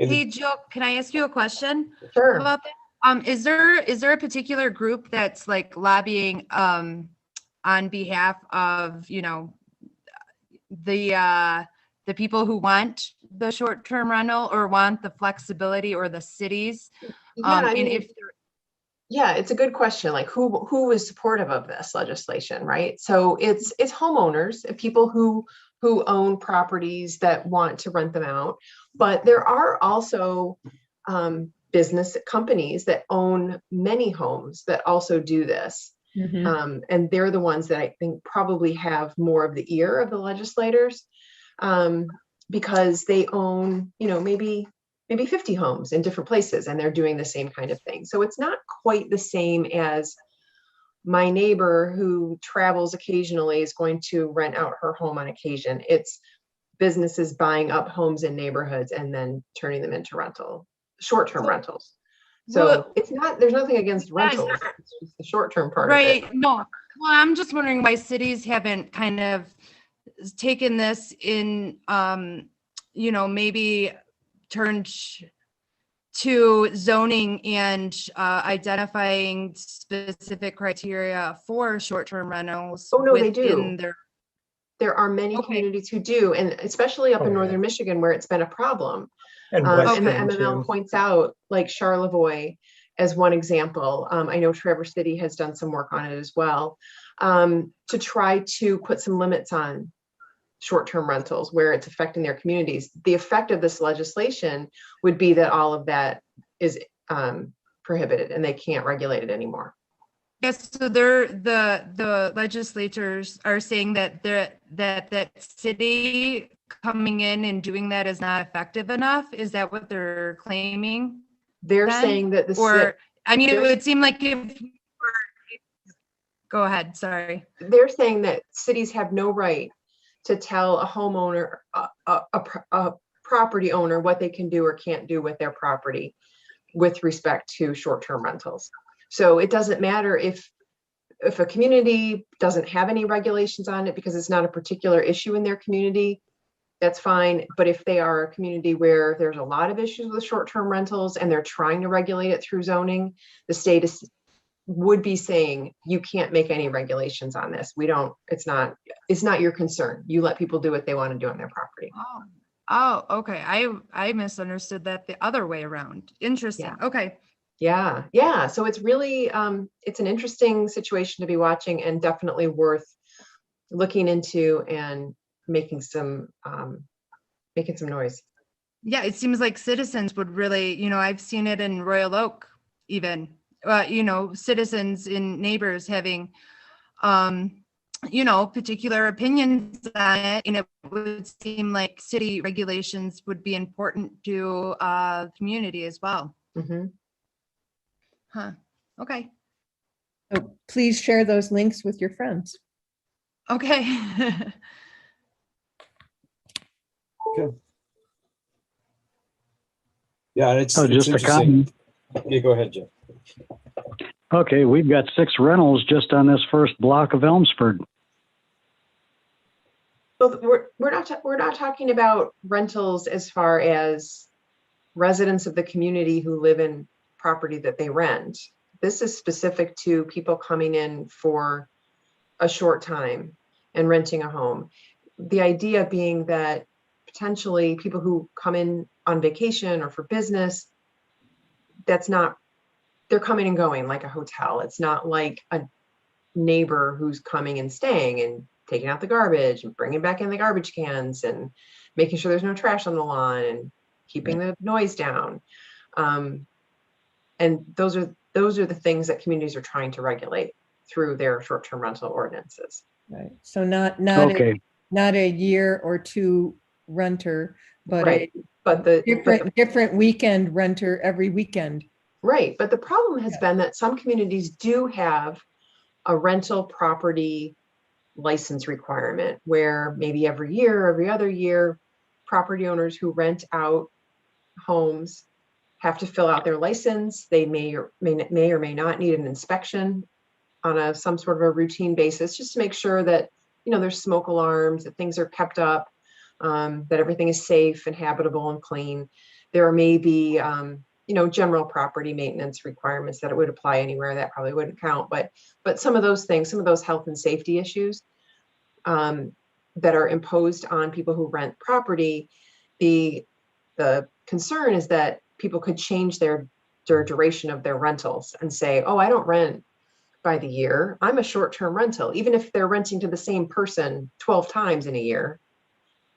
Hey, Joe, can I ask you a question Sure. about that? Is there a particular group that's like lobbying on behalf of, the people who want the short-term rental or want the flexibility, or the cities? Yeah, And if yeah, it's a good question. Like who is supportive of this legislation, right? So it's homeowners, people who own properties that want to rent them out. But there are also business companies that own many homes that also do this. And they're the ones that I think probably have more of the ear of the legislators, because they own, maybe 50 homes in different places, and they're doing the same kind of thing. So it's not quite the same as my neighbor who travels occasionally is going to rent out her home on occasion. It's businesses buying up homes in neighborhoods and then turning them into short-term rentals. So there's nothing against rentals, it's just the short-term part of it. right, no, well, I'm just wondering why cities haven't kind of taken this in, maybe turned to zoning and identifying specific criteria for short-term rentals. Oh, no, they within do. There are many communities who do, and especially up in northern Michigan where it's been a problem. And And the Western, MML too. points out, like Charlevoix as one example. I know Traverse City has done some work on it as well, to try to put some limits on short-term rentals where it's affecting their communities. The effect of this legislation would be that all of that is prohibited and they can't regulate it anymore. Yes, so the legislators are saying that that city coming in and doing that is not effective enough. Is that what they're claiming? They're then? saying that it would seem like go ahead, sorry. They're saying that cities have no right to tell a homeowner, a property owner, what they can do or can't do with their property with respect to short-term rentals. So it doesn't matter if a community doesn't have any regulations on it because it's not a particular issue in their community, that's fine. But if they are a community where there's a lot of issues with short-term rentals and they're trying to regulate it through zoning, the state would be saying, you can't make any regulations on this. It's not your concern. You let people do what they want to do on their property. Oh, okay. I misunderstood that the other way around. Interesting. Yeah. Okay. Yeah. So it's really, it's an interesting situation to be watching and definitely worth looking into and making some noise. Yeah, it seems like citizens would really, I've seen it in Royal Oak, even, citizens and neighbors having, particular opinions on it. And it would seem like city regulations would be important to the community as well. Mm-hmm. Huh. Okay. So please share those links with your friends. Okay. Okay. Yeah, it's just a interesting. Yeah, go ahead, Jim. Okay, we've got 6 rentals just on this first block of Elmsford. So we're not talking about rentals as far as residents of the community who live in property that they rent. This is specific to people coming in for a short time and renting a home. The idea being that potentially people who come in on vacation or for business, they're coming and going like a hotel. It's not like neighbor who's coming and staying and taking out the garbage and bringing back in the garbage cans and making sure there's no trash on the lawn and keeping the noise down. And those are the things that communities are trying to regulate through their short-term rental ordinances. Right. So not Okay. not a year or two renter, but Right. a But different weekend renter every weekend. Right. But the problem has been that some communities do have a rental property license requirement where maybe every year, every other year, property owners who rent out homes have to fill out their license. They may or may not need an inspection on some sort of a routine basis, just to make sure that, there's smoke alarms, that things are kept up, that everything is safe and habitable and clean. There may be, general property maintenance requirements that it would apply anywhere. That probably wouldn't count, but some of those things, some of those health and safety issues that are imposed on people who rent property, the concern is that people could change their duration of their rentals and say, oh, I don't rent by the year. I'm a short-term rental. Even if they're renting to the same person 12 times in a year,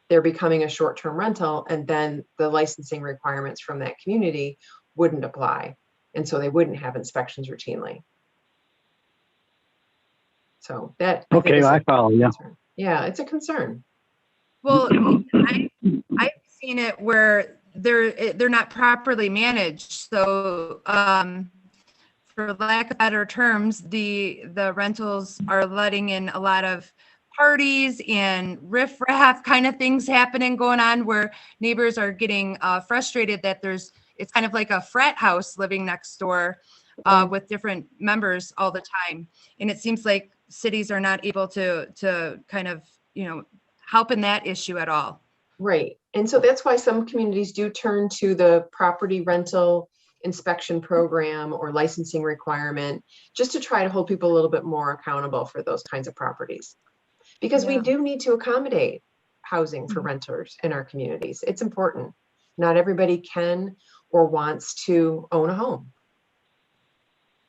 they're becoming a short-term rental, and then the licensing requirements from that community wouldn't apply. And so they wouldn't have inspections routinely. So that, Okay, I follow you. Yeah, it's a concern. Well, I've seen it where they're not properly managed. So for lack of better terms, the rentals are letting in a lot of parties and riffraff kind of things going on where neighbors are getting frustrated that it's kind of like a frat house living next door with different members all the time. And it seems like cities are not able to kind of, help in that issue at all. Right. And so that's why some communities do turn to the property rental inspection program or licensing requirement, just to try to hold people a little bit more accountable for those kinds of properties. Because we do need to accommodate housing for renters in our communities. It's important. Not everybody can or wants to own a home.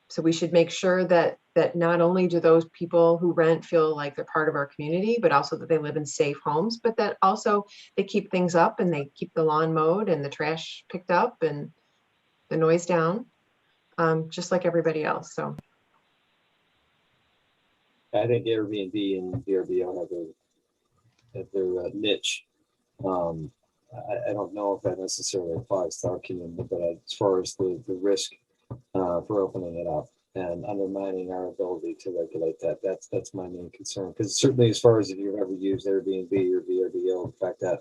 So we should make sure that not only do those people who rent feel like they're part of our community, but also that they live in safe homes, but that also they keep things up and they keep the lawn mowed and the trash picked up and the noise down, just like everybody else. So I think Airbnb and VRBO have their niche. I don't know if that necessarily applies to our community, but as far as the risk for opening it up and undermining our ability to regulate that's my main concern. Because certainly, as far as if you've ever used Airbnb or VRBO, the fact that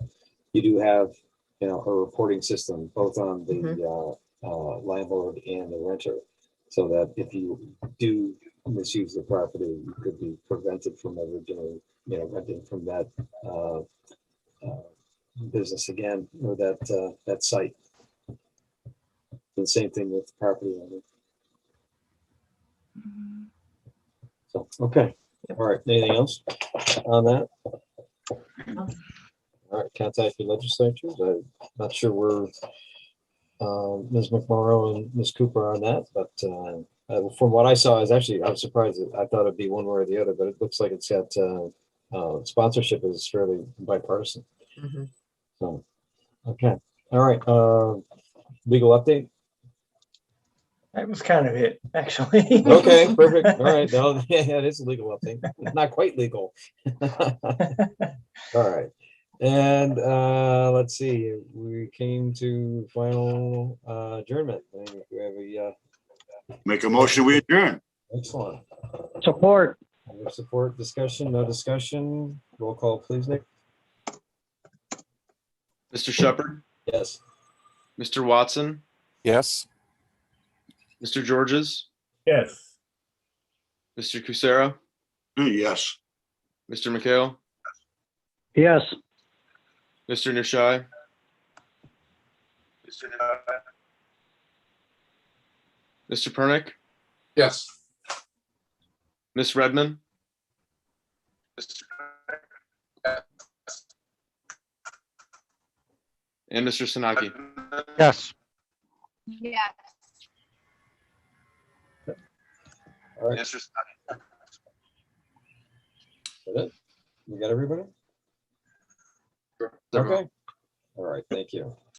you do have a reporting system both on the landlord and the renter, so that if you do misuse the property, you could be prevented from ever doing renting from that business again, or that site. The same thing with the property owner. So, okay. All right. Anything else on that? All right. Contact your legislatures. I'm not sure where Ms. McMorrow and Ms. Cooper are on that, but from what I saw, I was surprised. I thought it'd be one way or the other, but it looks like it's got sponsorship is fairly bipartisan. So, okay. All right. Legal update. That was kind of it, actually. Okay, perfect. All right. No, yeah, it is a legal update. Not quite legal. All right. And let's see. We came to final adjournment. We have Make a motion, we adjourn. excellent. Support. Support, discussion, no discussion. Roll call, please, Nick. Mr. Shepherd, Yes. Mr. Watson, Yes. Mr. Georges, Yes. Mr. Kucera, Yes. Mr. McHale, Yes. Mr. Nishai, Mr. Pernick, Yes. Miss Redmond, and Mr. Sanaki. Yes. Yes. All right. That it? We got everybody? Sure. Okay. All right, thank you.